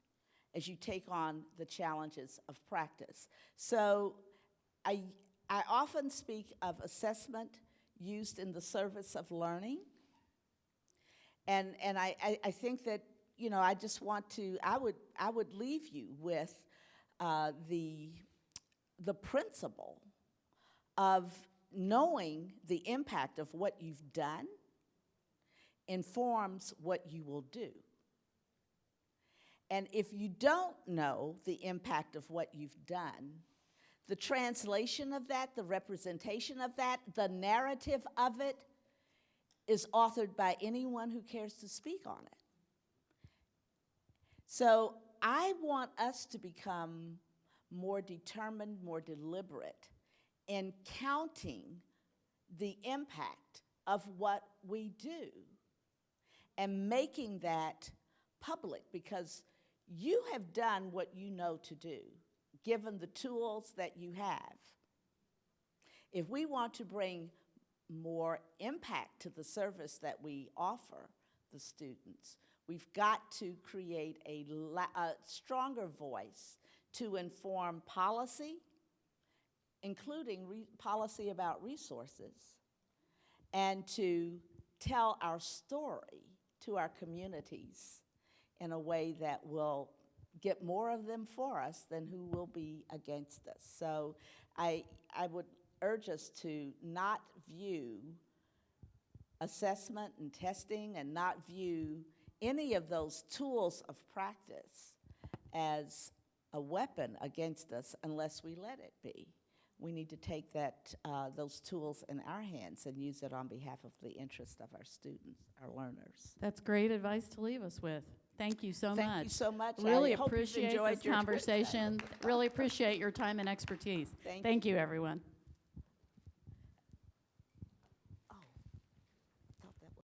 Speaker 8: as you take on the challenges of practice. So I often speak of assessment used in the service of learning. And I think that, you know, I just want to, I would leave you with the principle of knowing the impact of what you've done informs what you will do. And if you don't know the impact of what you've done, the translation of that, the representation of that, the narrative of it is authored by anyone who cares to speak on it. So I want us to become more determined, more deliberate in counting the impact of what we do and making that public, because you have done what you know to do, given the tools that you have. If we want to bring more impact to the service that we offer the students, we've got to create a stronger voice to inform policy, including policy about resources, and to tell our story to our communities in a way that will get more of them for us than who will be against us. So I would urge us to not view assessment and testing and not view any of those tools of practice as a weapon against us unless we let it be. We need to take those tools in our hands and use it on behalf of the interest of our students, our learners.
Speaker 5: That's great advice to leave us with. Thank you so much.
Speaker 8: Thank you so much.
Speaker 5: Really
Speaker 8: I hope you've
Speaker 5: appreciate
Speaker 8: enjoyed
Speaker 5: this
Speaker 8: your
Speaker 5: conversation. Really appreciate your time and expertise.
Speaker 8: Thank
Speaker 5: Thank you, everyone.